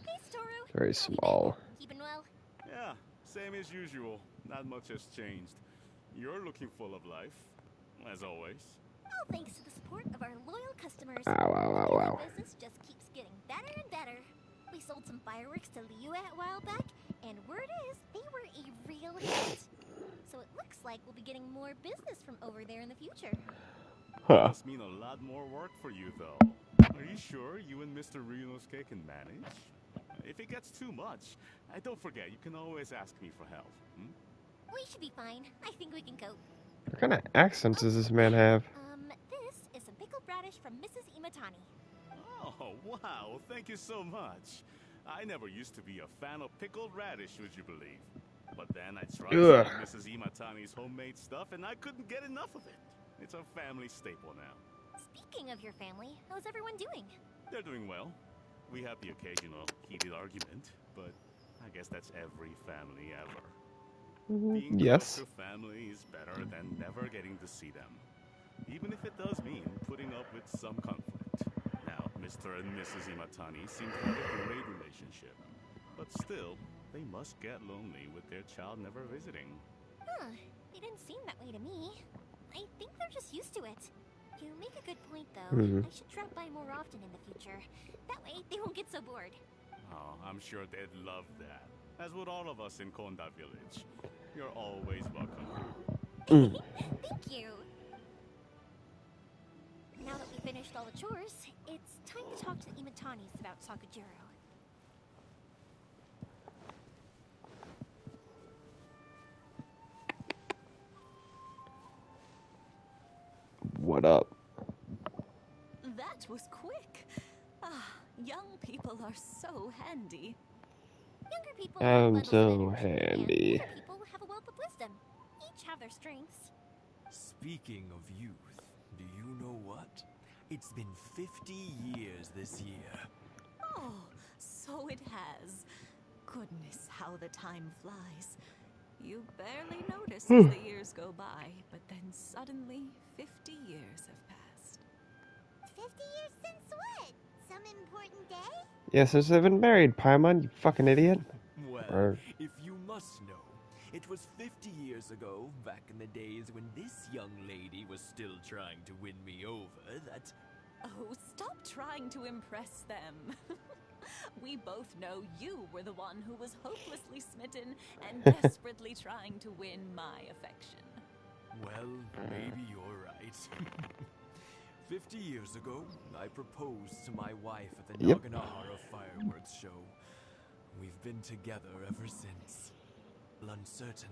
Hey, Satoru. Very How you small. been? Keeping well? Yeah, same as usual. Not much has changed. You're looking full of life, as always. All thanks to the support of our loyal customers. Ow, ow, The ow, daily ow. business just keeps getting better and better. We sold some fireworks to Liu a while back, and word is they were a real hit. So it looks like we'll be getting more business from over there in the future. Huh. Must mean a lot more work for you, though. Are you sure you and Mr. Ryunosuke can manage? If it gets too much, don't forget, you can always ask me for help. Hmm? We should be fine. I think we can cope. What kind of accents does this man have? This is some pickled radish from Mrs. Imatani. Oh, wow, thank you so much. I never used to be a fan of pickled radish, would you believe? But then I tried Ugh. some of Mrs. Imatani's homemade stuff, and I couldn't get enough of it. It's a family staple now. Speaking of your family, how's everyone doing? They're doing well. We have the occasional heated argument, but I guess that's every family ever. Being Yes. close to family is better than never getting to see them, even if it does mean putting up with some conflict. Now, Mr. and Mrs. Imatani seem to have a great relationship, but still, they must get lonely with their child never visiting. Huh, they didn't seem that way to me. I think they're just used to it. You make a good point, though. I should drop by more often in the future. That way, they won't get so bored. Oh, I'm sure they'd love that, as would all of us in Konda Village. You're always welcome. Thank you. Now that we finished all the chores, it's time to talk to the Imatanis about Sakajiro. What up? That was quick. Ah, young people are so handy. Younger people I'm have bundles so of energy, handy. and older people have a wealth of wisdom. Each have their strengths. Speaking of youth, do you know what? It's been 50 years this year. Oh, so it has. Goodness, how the time flies. You barely notice as the years go by, but then suddenly 50 years have passed. 50 years since what? Some important day? Yeah, since they've been married, Paimon, you fucking idiot. Well, Or- if you must know, it was 50 years ago, back in the days when this young lady was still trying to win me over, that... Oh, stop trying to impress them. We both know you were the one who was hopelessly smitten and desperately trying to win my affection. Well, maybe you're right. 50 years ago, I proposed to my wife at the Yep. Naganahara fireworks show. We've been together ever since. Uncertain.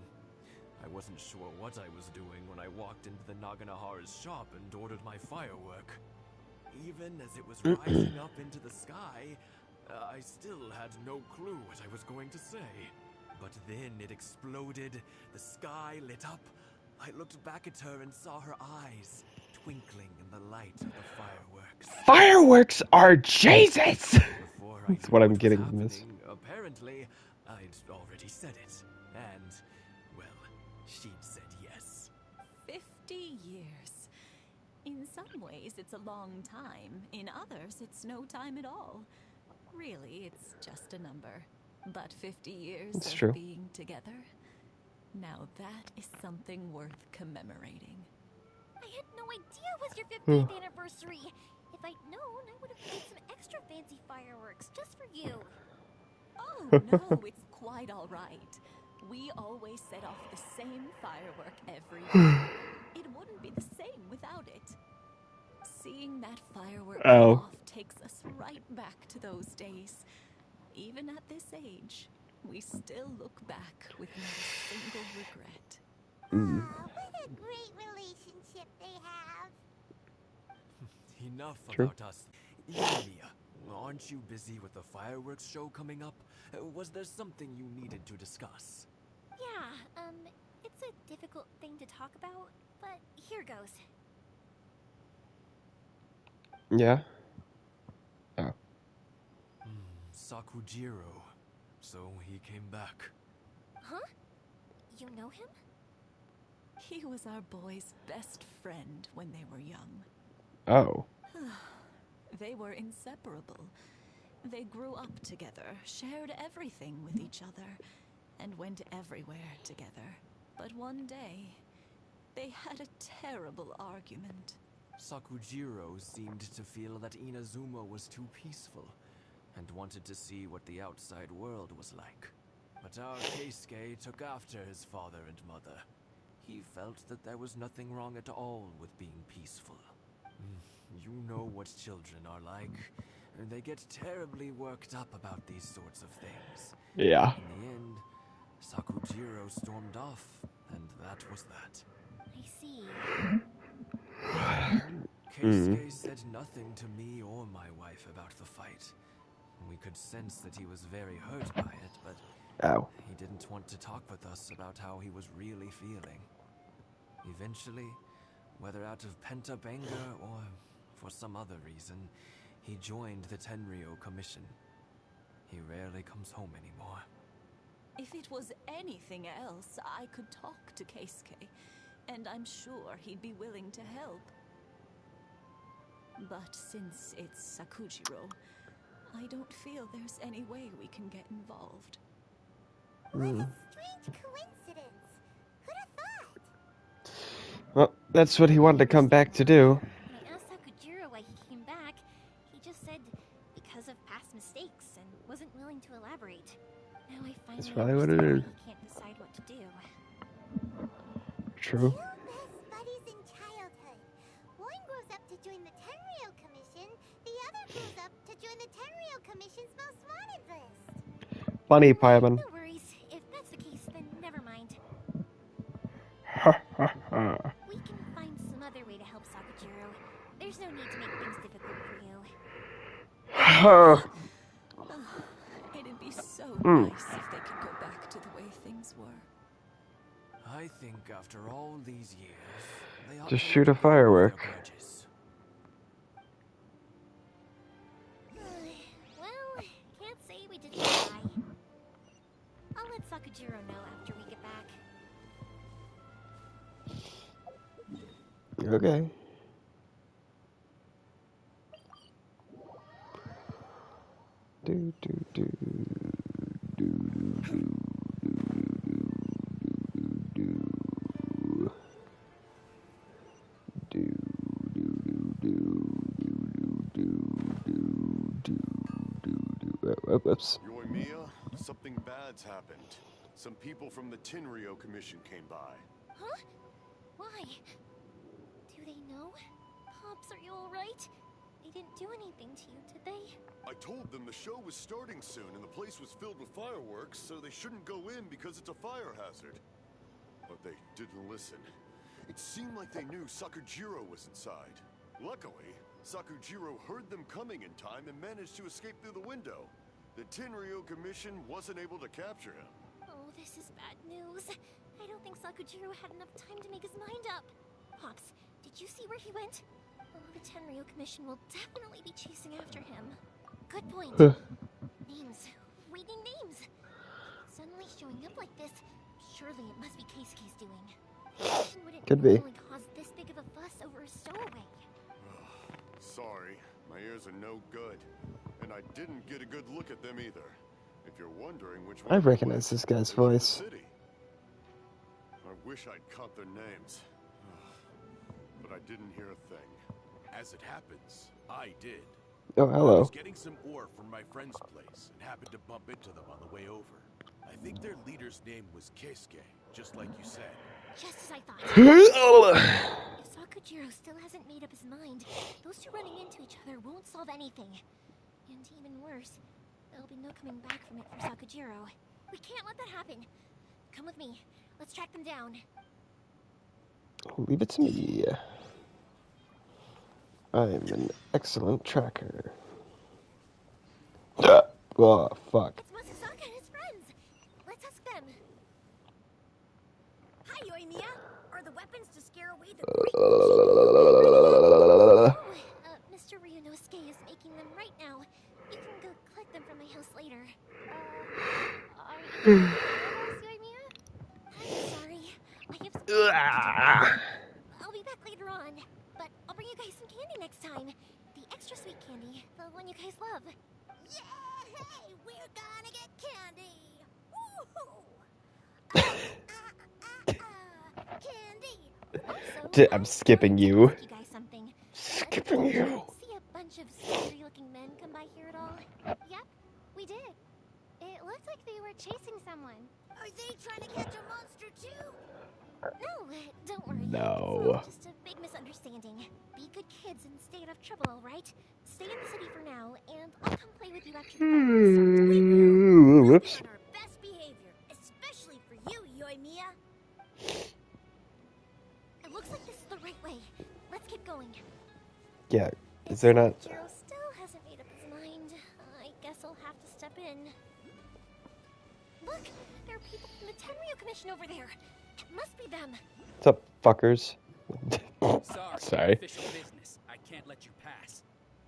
I wasn't sure what I was doing when I walked into the Naganahara's shop and ordered my firework. Even as it was rising up into the sky, I still had no clue what I was going to say. But then it exploded, the sky lit up. I looked back at her and saw her eyes twinkling in the light of the fireworks. Fireworks are Jesus! Before I That's knew what I'm was getting from this. happening, apparently, I'd already said it. And, well, she'd said yes. 50 years. In some ways, it's a long time. In others, it's no time at all. Really, it's just a number. But 50 years It's of true. being together? Now that is something worth commemorating. I had no idea it was your 50th anniversary. If I'd known, I would have made some extra fancy fireworks just for you. Oh, no, it's quite all right. We always set off the same firework every year. It wouldn't be the same without it. Seeing that firework go off takes us right back to those days. Even at this age, we still look back with not a single regret. Aw, what a great relationship they have. Enough True. about us. Yoimiya, aren't you busy with the fireworks show coming up? Was there something you needed to discuss? Yeah, it's a difficult thing to talk about, but here goes. Yeah? Oh. Sakujiro. So he came back. Huh? You know him? He was our boy's best friend when they were young. Oh. They were inseparable. They grew up together, shared everything with each other, and went everywhere together. But one day, they had a terrible argument. Sakujiro seemed to feel that Inazuma was too peaceful, and wanted to see what the outside world was like. But our Keisuke took after his father and mother. He felt that there was nothing wrong at all with being peaceful. You know what children are like. They get terribly worked up about these sorts of things. Yeah. In the end, Sakujiro stormed off, and that was that. I see. Keisuke said nothing to me or my wife about the fight. We could sense that he was very hurt by it, but Ow. he didn't want to talk with us about how he was really feeling. Eventually, whether out of pent-up anger or for some other reason, he joined the Tenryou Commission. He rarely comes home anymore. If it was anything else, I could talk to Keisuke, and I'm sure he'd be willing to help. But since it's Sakujiro, I don't feel there's any way we can get involved. What a strange coincidence. Who'd have thought? Well, that's what he wanted to come back to do. When I asked Sakujiro why he came back, he just said because of past mistakes and wasn't willing to elaborate. Now I finally probably what it understand is. why he can't decide what to do. True. Two best buddies in childhood. One grows up to join the Tenryou Commission, the other grows up to join the Tenryou Commission's most wanted list. Funny, Paimon. No worries. If that's the case, then never mind. We can find some other way to help Sakujiro. There's no need to make things difficult for you. It'd be so nice if they could go back to the way things were. I think after all these years, they ought Just to shoot let a go of their firework. grudges. Well, can't say we didn't try. I'll let Sakujiro know after we get back. Okay. Do do do do do Whoops. Yoimiya, something bad's happened. Some people from the Tenryou Commission came by. Huh? Why? Do they know? Pops, are you alright? They didn't do anything to you, did they? I told them the show was starting soon and the place was filled with fireworks, so they shouldn't go in because it's a fire hazard. But they didn't listen. It seemed like they knew Sakujiro was inside. Luckily, Sakujiro heard them coming in time and managed to escape through the window. The Tenryou Commission wasn't able to capture him. Oh, this is bad news. I don't think Sakujiro had enough time to make his mind up. Pops, did you see where he went? Oh, the Tenryou Commission will definitely be chasing after him. Good point. Names. We need names. Suddenly showing up like this, surely it must be Keisuke's doing. He wouldn't Could be. normally cause this big of a fuss over a stowaway. Sorry, my ears are no good. And I didn't get a good look at them either. If you're wondering which one I it recognize was, this guy's they left the voice. city. I wish I'd caught their names. But I didn't hear a thing. As it happens, I did. Oh, I hello. was getting some ore from my friend's place and happened to bump into them on the way over. I think their leader's name was Keisuke, just like you said. Just as I thought. If Sakujiro still hasn't made up his mind, those two running into each other won't solve anything. And even worse, there'll be no coming back from it for Sakujiro. We can't let that happen. Come with me. Let's track them down. Leave it to me. I'm an excellent tracker. Oh, fuck. It's Matsusaka and his friends. Let's ask them. Hi, Yoimiya. Are the weapons to scare away the great Mr. Mr. Ryunosuke is making them right now. You can go collect them from my house later. Are you gonna follow us, Yoimiya? I'm sorry. I have some work to Ugh. do. I'll be back later on. But I'll bring you guys some candy next time. The extra sweet candy. The one you guys love. Yay! We're gonna get candy! Woohoo! Candy! Also, I'm skipping you. you guys something. Skipping you. See a bunch of scary-looking men come by here at all? Yep, we did. It looked like they were chasing someone. Are they trying to catch a monster too? No, don't worry. No. It's all just a big misunderstanding. Be good kids and stay out of trouble, all right? Stay in the city for now, and I'll come play with you after the fireworks start. We will. Whoops. We'll be on our best behavior, especially for you, Yoimiya. It looks like this is the right way. Let's get going. Yeah, is there not... Jiro still hasn't made up his mind. I guess I'll have to step in. Look, there are people from the Tenryu Commission over there. It must be them. What's up, fuckers? Sorry. Official business. I can't let you pass.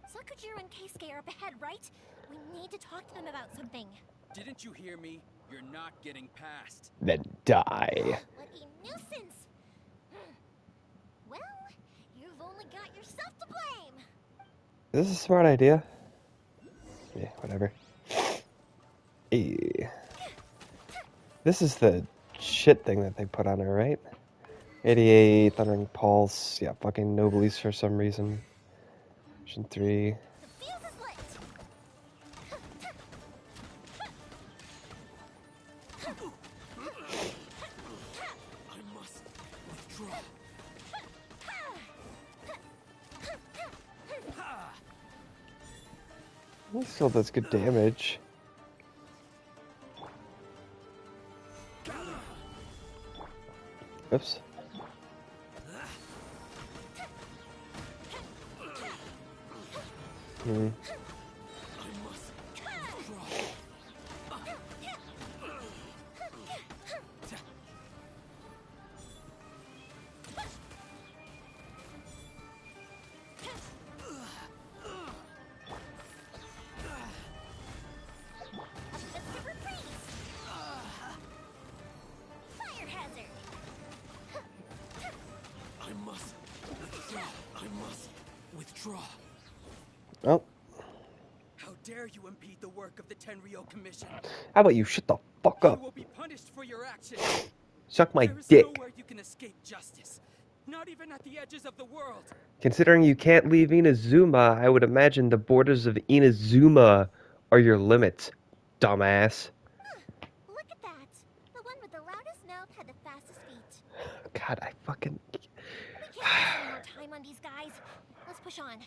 Sakujiro and Keisuke are up ahead, right? We need to talk to them about something. Didn't you hear me? You're not getting past. Then die. What a nuisance! Well, you've only got yourself to blame. Is this a smart idea? Yeah, whatever. Hey. This is the shit thing that they put on her, right? 88, Thundering Pulse, yeah, fucking Noblesse for some reason. Mission 3. The fuse is lit. I must withdraw. He still does good damage. Oops. Hmm. Fire hazard. I must withdraw. Oh, How dare you impede the work of the Tenryo Commission? how about you shut the fuck You up? will be punished for your actions. Suck my There is dick. nowhere you can escape justice. Not even at the edges of the world. Considering you can't leave Inazuma, I would imagine the borders of Inazuma are your limits, dumbass. Look at that. The one with the loudest mouth had the fastest feet. God, I fucking... We can't waste any more time on these guys. Let's push on.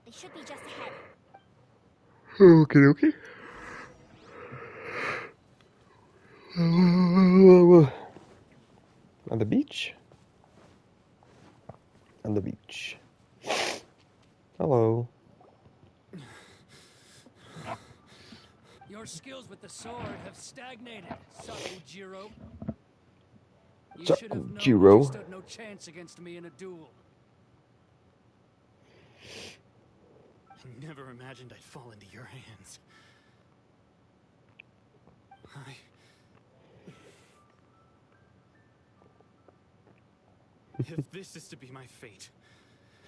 They should be just ahead. Okay, okay. On the beach? On the beach. Hello. Your skills with the sword have stagnated, Sakujiro. You should have known Sakujiro. you stood no chance against me in a duel. I never imagined I'd fall into your hands. If this is to be my fate,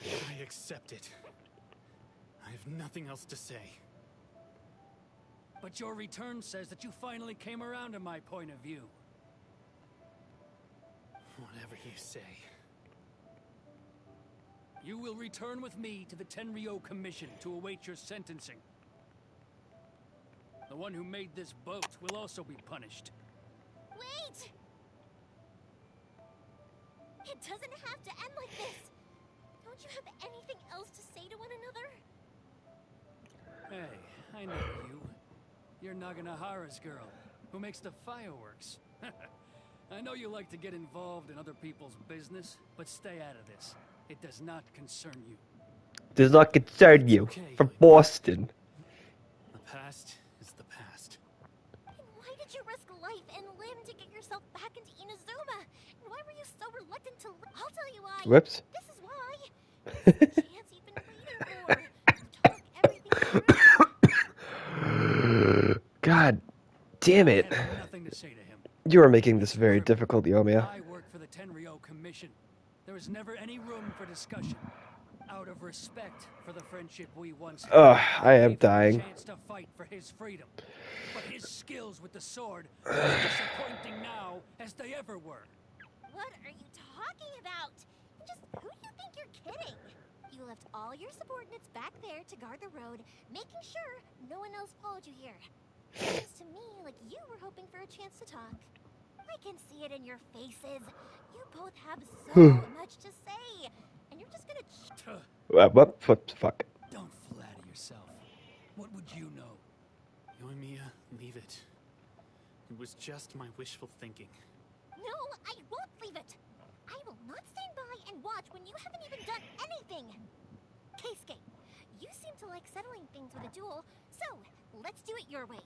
I accept it. I have nothing else to say. But your return says that you finally came around to my point of view. Whatever you say. You will return with me to the Tenryo Commission to await your sentencing. The one who made this boat will also be punished. Wait! It doesn't have to end like this. Don't you have anything else to say to one another? Hey, I know you. You're Naganohara's girl, who makes the fireworks. I know you like to get involved in other people's business, but stay out of this. It does not concern you. Does not concern you. Okay, From Boston. The past is the past. And why did you risk life and limb to get yourself back into Inazuma? And why were you so reluctant to I'll tell you why. Whoops. This is why. There's a chance you've been waiting for. Damn I it. had nothing to say to him. You are making this very difficult, Yoimiya. I work for the Tenryo Commission. There was never any room for discussion. Out of respect for the friendship we once had, Ugh, I am gave him dying. a chance to fight for his freedom. But his skills with the sword are as disappointing now as they ever were. What are you talking about? Just who do you think you're kidding? You left all your subordinates back there to guard the road, making sure no one else followed you here. Seems to me like you were hoping for a chance to talk. I can see it in your faces. You both have so much to say, and you're just gonna... What? Fuck. Don't flatter yourself. What would you know? Yoimiya, leave it. It was just my wishful thinking. No, I won't leave it. I will not stand by and watch when you haven't even done anything. Keisuke, you seem to like settling things with a duel, so let's do it your way.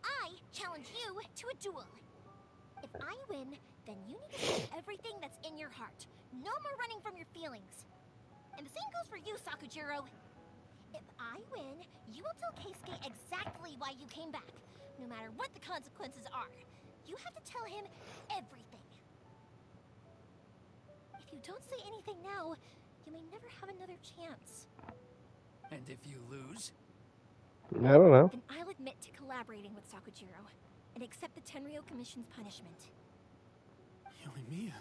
I challenge you to a duel. If I win, then you need to say everything that's in your heart. No more running from your feelings. And the same goes for you, Sakujiro. If I win, you will tell Keisuke exactly why you came back, no matter what the consequences are. You have to tell him everything. If you don't say anything now, you may never have another chance. And if you lose? I don't know. Then I'll admit to collaborating with Sakujiro and accept the Tenryo Commission's punishment. Yoimiya.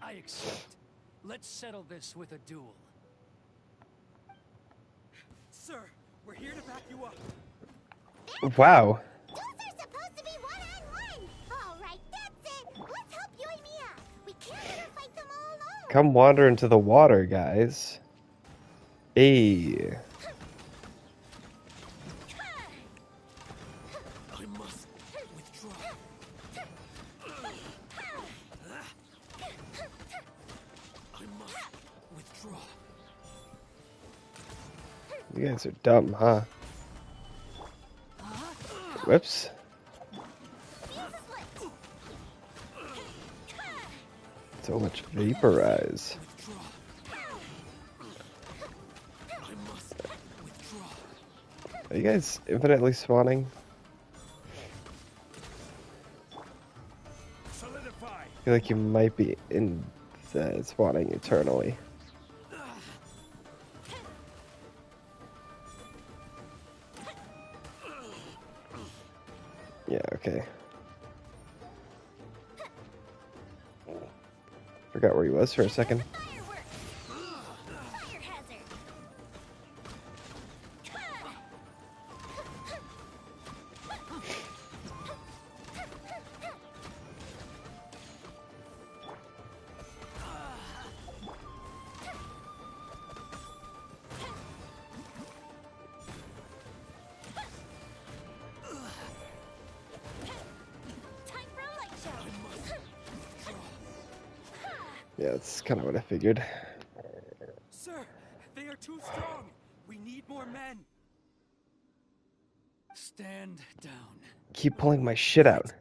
I accept. Let's settle this with a duel. Sir, we're here to back you up. Wow. Those are supposed to be one-on-one! Alright, that's it! Let's help Yoimiya! We can't let her fight them all alone! Come wander into the water, guys. Hey. I must withdraw. I must withdraw. You guys are dumb, huh? Whoops. So much vaporize. Are you guys infinitely spawning? Solidify. I feel like you might be in spawning eternally. Yeah, okay. Forgot where he was for a second. Fireworks! Fire hazard! Time for a light show! Yeah, that's kind of what I figured. Sir, they are too strong. We need more men. Stand down. Keep pulling my shit out.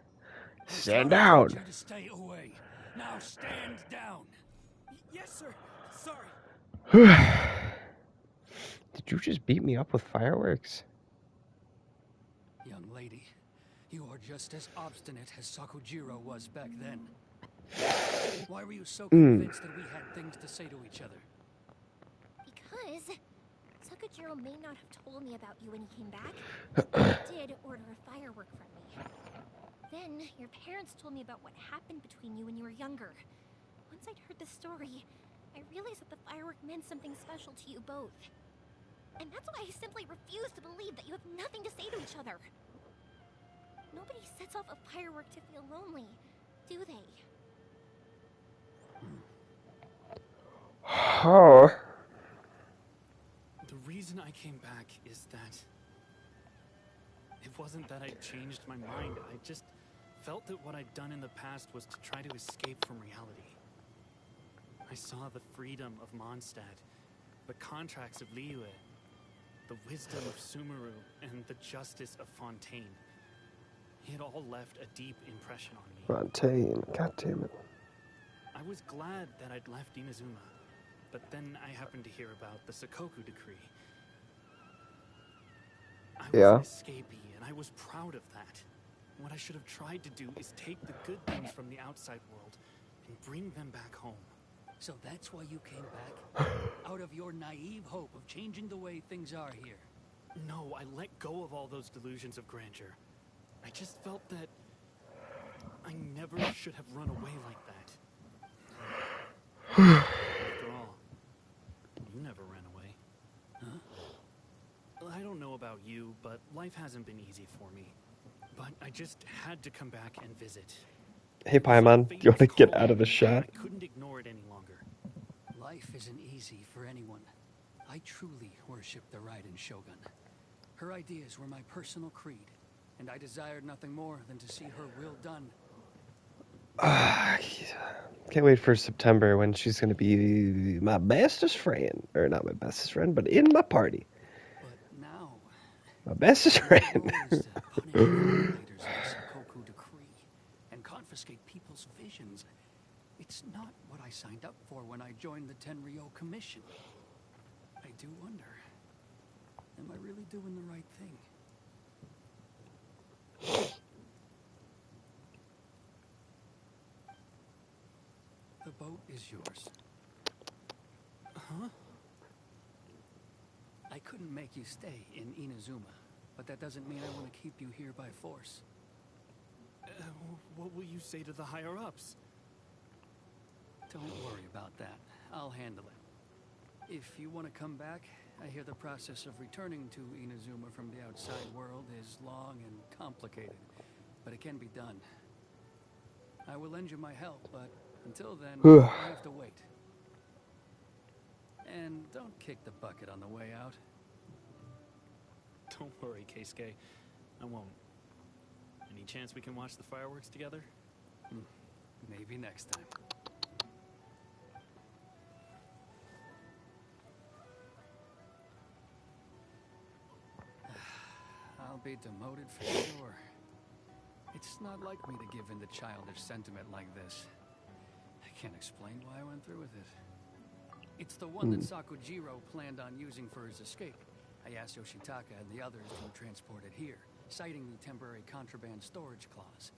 Stand I down! told you to stay away. Now stand down. Yes, sir. Sorry. Did you just beat me up with fireworks? Young lady, you are just as obstinate as Sakujiro was back then. Why were you so convinced that we had things to say to each other? Because Sakujiro may not have told me about you when he came back, but he did order a firework from me. Then your parents told me about what happened between you when you were younger. Once I'd heard the story, I realized that the firework meant something special to you both. And that's why I simply refuse to believe that you have nothing to say to each other. Nobody sets off a firework to feel lonely, do they? Oh. The reason I came back is that it wasn't that I changed my mind. I just felt that what I'd done in the past was to try to escape from reality. I saw the freedom of Mondstadt, the contracts of Liyue, the wisdom of Sumeru, and the justice of Fontaine. It all left a deep impression on me. Fontaine, god damn it. I was glad that I'd left Inazuma, but then I happened to hear about the Sakoku decree. I was Yeah. an escapee, and I was proud of that. What I should have tried to do is take the good things from the outside world and bring them back home. So that's why you came back? Out of your naive hope of changing the way things are here? No, I let go of all those delusions of grandeur. I just felt that I never should have run away like that. After all, you never ran away. Huh? I don't know about you, but life hasn't been easy for me. But I just had to come back and visit. Hey, Paimon, do you want to get out of the shot? I couldn't ignore it any longer. Life isn't easy for anyone. I truly worship the Raiden Shogun. Her ideas were my personal creed, and I desired nothing more than to see her will done. Can't wait for September when she's going to be my bestest friend. Or not my bestest friend, but in my party. But now, My bestest my friend. role is to punish the violators of the Sakoku decree and confiscate people's visions. It's not what I signed up for when I joined the Tenryo Commission. I do wonder, am I really doing the right thing? The boat is yours. Huh? I couldn't make you stay in Inazuma, but that doesn't mean I want to keep you here by force. What will you say to the higher-ups? Don't worry about that. I'll handle it. If you want to come back, I hear the process of returning to Inazuma from the outside world is long and complicated, but it can be done. I will lend you my help, but until then, you have to wait. And don't kick the bucket on the way out. Don't worry, Keisuke. I won't. Any chance we can watch the fireworks together? Maybe next time. I'll be demoted for sure. It's not like me to give in to childish sentiment like this. I can't explain why I went through with it. It's the one that Sakujiro planned on using for his escape. I asked Yoshitaka and the others to transport it here, citing the temporary contraband storage clause.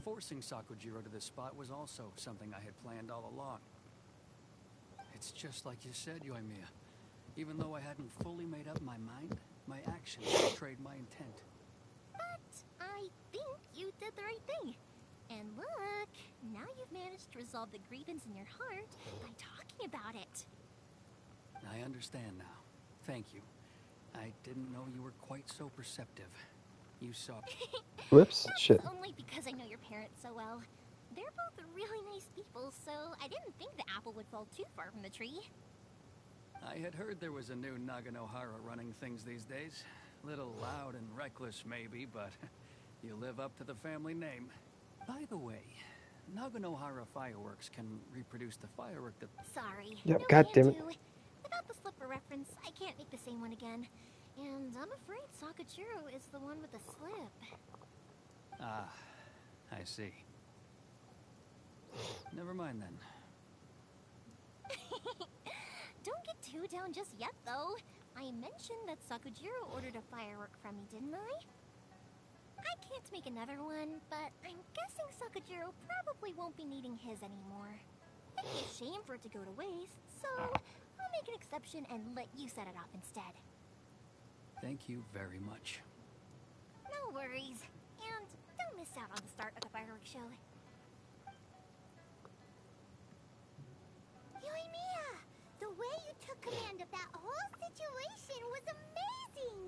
Forcing Sakujiro to this spot was also something I had planned all along. It's just like you said, Yoimiya. Even though I hadn't fully made up my mind, my actions betrayed my intent. But I think you did the right thing. And look, now you've managed to resolve the grievance in your heart by talking about it. I understand now. Thank you. I didn't know you were quite so perceptive. You saw... Whoops, That's shit. only because I know your parents so well. They're both really nice people, so I didn't think the apple would fall too far from the tree. I had heard there was a new Naganohara running things these days. Little loud and reckless, maybe, but you live up to the family name. By the way, Naganohara fireworks can reproduce the firework that... Sorry. Yep, no God can damn it. do. Without the slipper reference, I can't make the same one again. And I'm afraid Sakujiro is the one with the slip. Ah, I see. Never mind then. Don't get too down just yet, though. I mentioned that Sakujiro ordered a firework from me, didn't I? I can't make another one, but I'm guessing Sakujiro probably won't be needing his anymore. It'd be a shame for it to go to waste, so I'll make an exception and let you set it off instead. Thank you very much. No worries. And don't miss out on the start of the fireworks show. Yoimiya! The way you took command of that whole situation was amazing!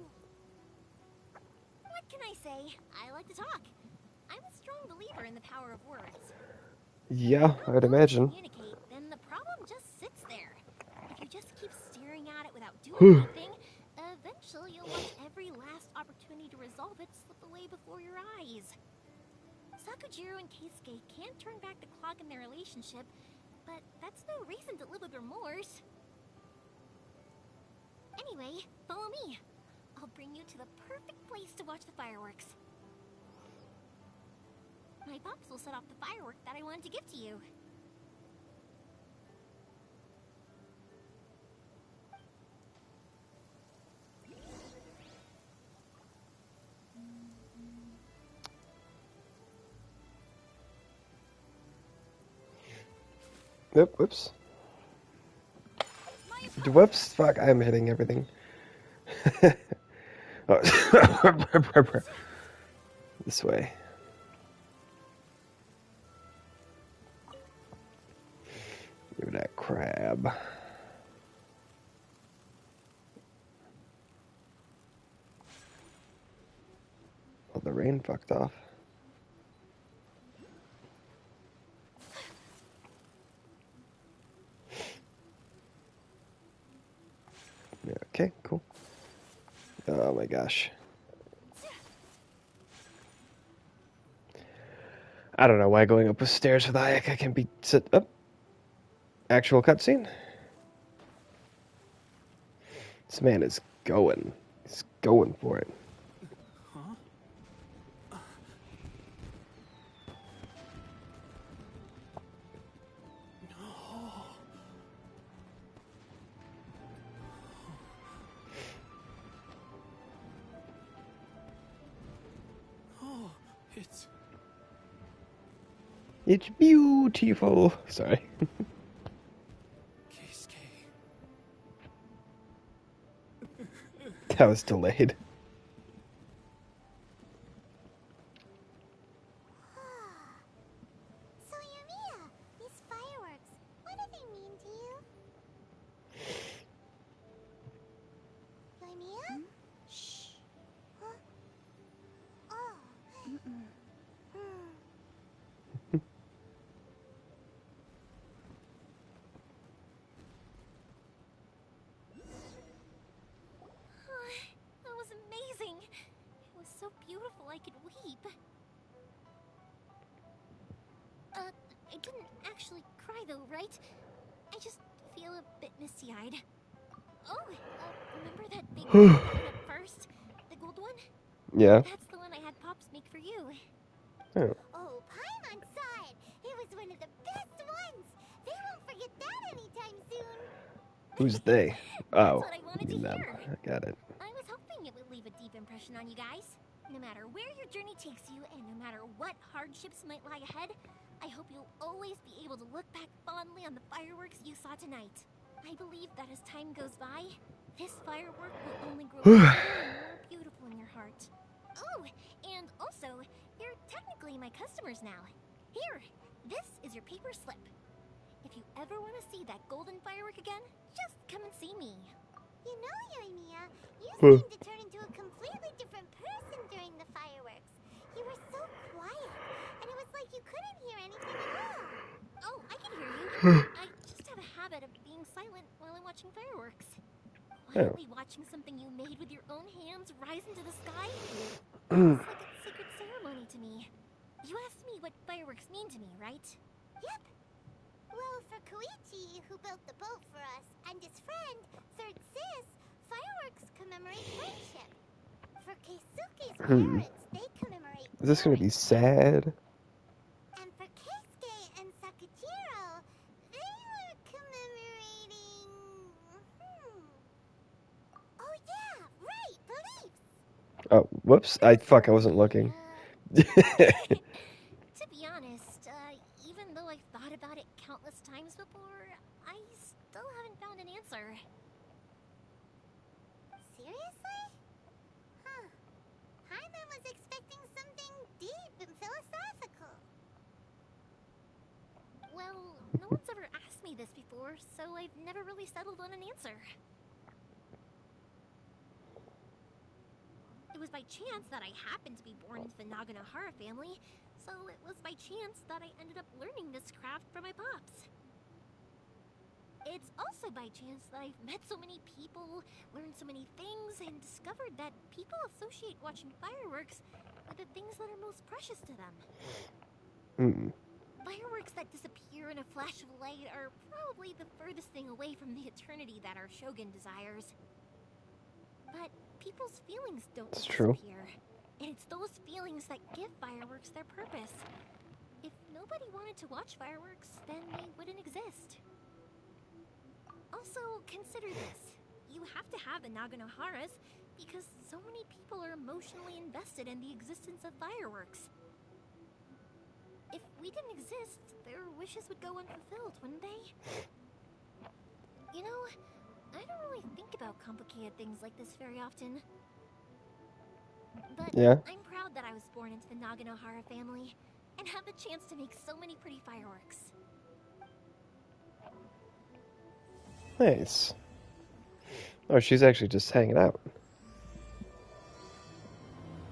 What can I say? I like to talk. I'm a strong believer in the power of words. Yeah, I would imagine. Communicate, then the problem just sits there. If you just keep staring at it without doing anything, eventually you'll watch every last opportunity to resolve it slip away before your eyes. Sakujiro and Keisuke can't turn back the clock in their relationship, but that's no reason to live with remorse. Anyway, follow me. I'll bring you to the perfect place to watch the fireworks. My pops will set off the firework that I wanted to give to you. Yep, whoops. Whoops, fuck, I'm hitting everything. Oh. This way. Give me that crab. Oh, the rain fucked off. Yeah, okay, cool. Oh my gosh. I don't know why going up the stairs with Ayaka can be set up. Actual cutscene. This man is going. He's going for it. Huh? No. Oh, it's beautiful. Sorry. Keisuke. That was delayed. So Yoimiya, these fireworks, what do they mean to you? Yoimiya? Shh. Huh? Oh. Oh, that was amazing. It was so beautiful I could weep. I didn't actually cry though, right? I just feel a bit misty-eyed. Oh, remember that big one up first? The gold one? Yeah. That's the one I had Pops make for you. Oh. Oh, Paimon saw it! It was one of the best ones! They won't forget that anytime soon! Who's they? That's Oh, what I wanted you to them. hear. I got it. I was hoping it would leave a deep impression on you guys. No matter where your journey takes you, and no matter what hardships might lie ahead, I hope you'll always be able to look back fondly on the fireworks you saw tonight. I believe that as time goes by, this firework will only grow bigger and more beautiful in your heart. Oh, and also, you're technically my customers now. Here, this is your paper slip. If you ever want to see that golden firework again, just come and see me. You know, Yoimiya, you seemed to turn into a completely different person during the fireworks. You were so quiet, and it was like you couldn't hear anything at all. Oh, I can hear you. I just have a habit of being silent while I'm watching fireworks. Quietly watching something you made with your own hands rise into the sky? It's like a sacred ceremony to me. You asked me what fireworks mean to me, right? Yep. Well, for Koichi, who built the boat for us, and his friend, Third Sis, fireworks commemorate friendship. For Keisuke's parents, they commemorate Is this gonna be marriage. sad? And for Keisuke and Sakujiro, they were commemorating... Oh yeah, right, beliefs! Oh, whoops. I wasn't looking. To be honest, even though I've thought about it countless times before, I still haven't found an answer. Seriously? Huh. Paimon was expecting something deep and philosophical. Well, no one's ever asked me this before, so I've never really settled on an answer. It was by chance that I happened to be born into the Naganohara family, so it was by chance that I ended up learning this craft from my pops. It's also by chance that I've met so many people, learned so many things, and discovered that people associate watching fireworks with the things that are most precious to them. Fireworks that disappear in a flash of light are probably the furthest thing away from the eternity that our shogun desires. But people's feelings don't disappear. And it's those feelings that give fireworks their purpose. If nobody wanted to watch fireworks, then they wouldn't exist. Also, consider this. You have to have the Naganoharas because so many people are emotionally invested in the existence of fireworks. If we we didn't exist, their wishes would go unfulfilled, wouldn't they? You know, I don't really think about complicated things like this very often. But Yeah. I'm proud that I was born into the Naganohara family and have the chance to make so many pretty fireworks. Nice. Oh, she's actually just hanging out.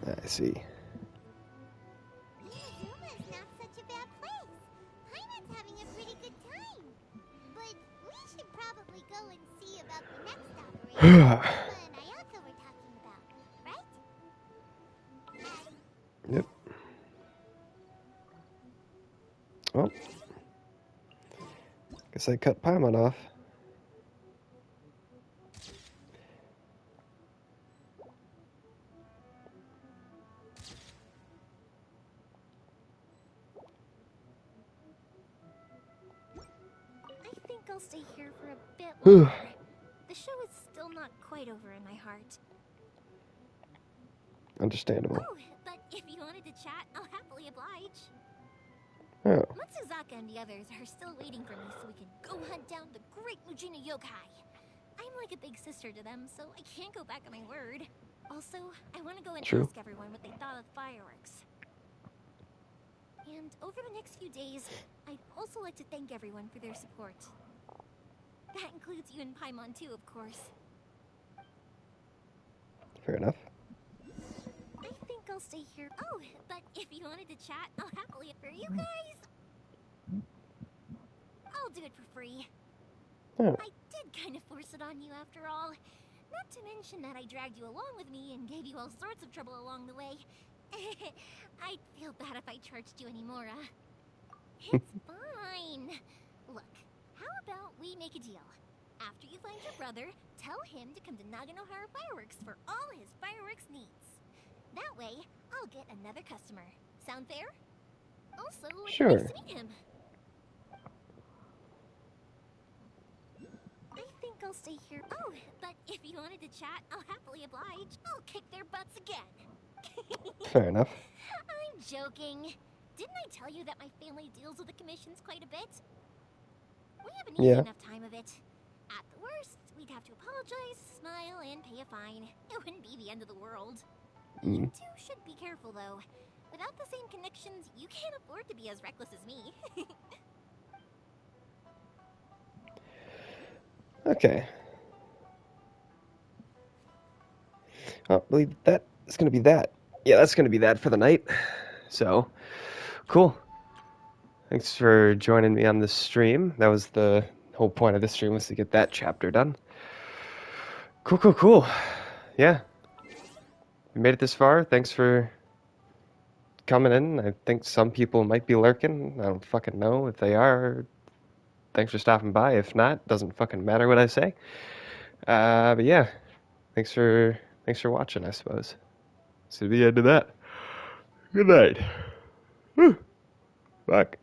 I see. Inazuma's not such a bad place. Paimon's having a pretty good time. But we should probably go and see about the next operation Azuma and Ayaka were talking about, right? Yep. Well, guess I cut Paimon off. I think I'll stay here for a bit longer. The show is still not quite over in my heart. Understandable. Oh, but if you wanted to chat, I'll happily oblige. Oh, Matsuzaka and the others are still waiting for me so we can go hunt down the great Mujina yokai. I'm like a big sister to them, so I can't go back on my word. Also, I want to go and True. ask everyone what they thought of the fireworks. And over the next few days, I'd also like to thank everyone for their support. That includes you and Paimon too, of course. fair enough. I think I'll stay here. Oh, but if you wanted to chat, I'll happily. For you guys, I'll do it for free. Oh, I did kind of force it on you after all. Not to mention that I dragged you along with me and gave you all sorts of trouble along the way. I'd feel bad if I charged you anymore, It's fine. Look, how about we make a deal? After you find your brother, tell him to come to Naganohara Fireworks for all his fireworks needs. That way, I'll get another customer. Sound fair? Also, it's Sure. nice to meet him. I think I'll stay here. Oh, but if you wanted to chat, I'll happily oblige. I'll kick their butts again. Fair enough. I'm joking. Didn't I tell you that my family deals with the commissions quite a bit? We have an easy Yeah. enough time of it. At the worst, we'd have to apologize, smile, and pay a fine. It wouldn't be the end of the world. You two should be careful, though. Without the same connections, you can't afford to be as reckless as me. Okay. I believe that is going to be that. Yeah, that's going to be that for the night. So, cool. Thanks for joining me on this stream. That was the whole point of this stream, was to get that chapter done. Cool, cool, cool. Yeah. You made it this far. Thanks for coming in. I think some people might be lurking. I don't fucking know if they are. Thanks for stopping by. If not, doesn't fucking matter what I say. But yeah, thanks for watching, I suppose. So the end of that. Good night. Whew. Fuck.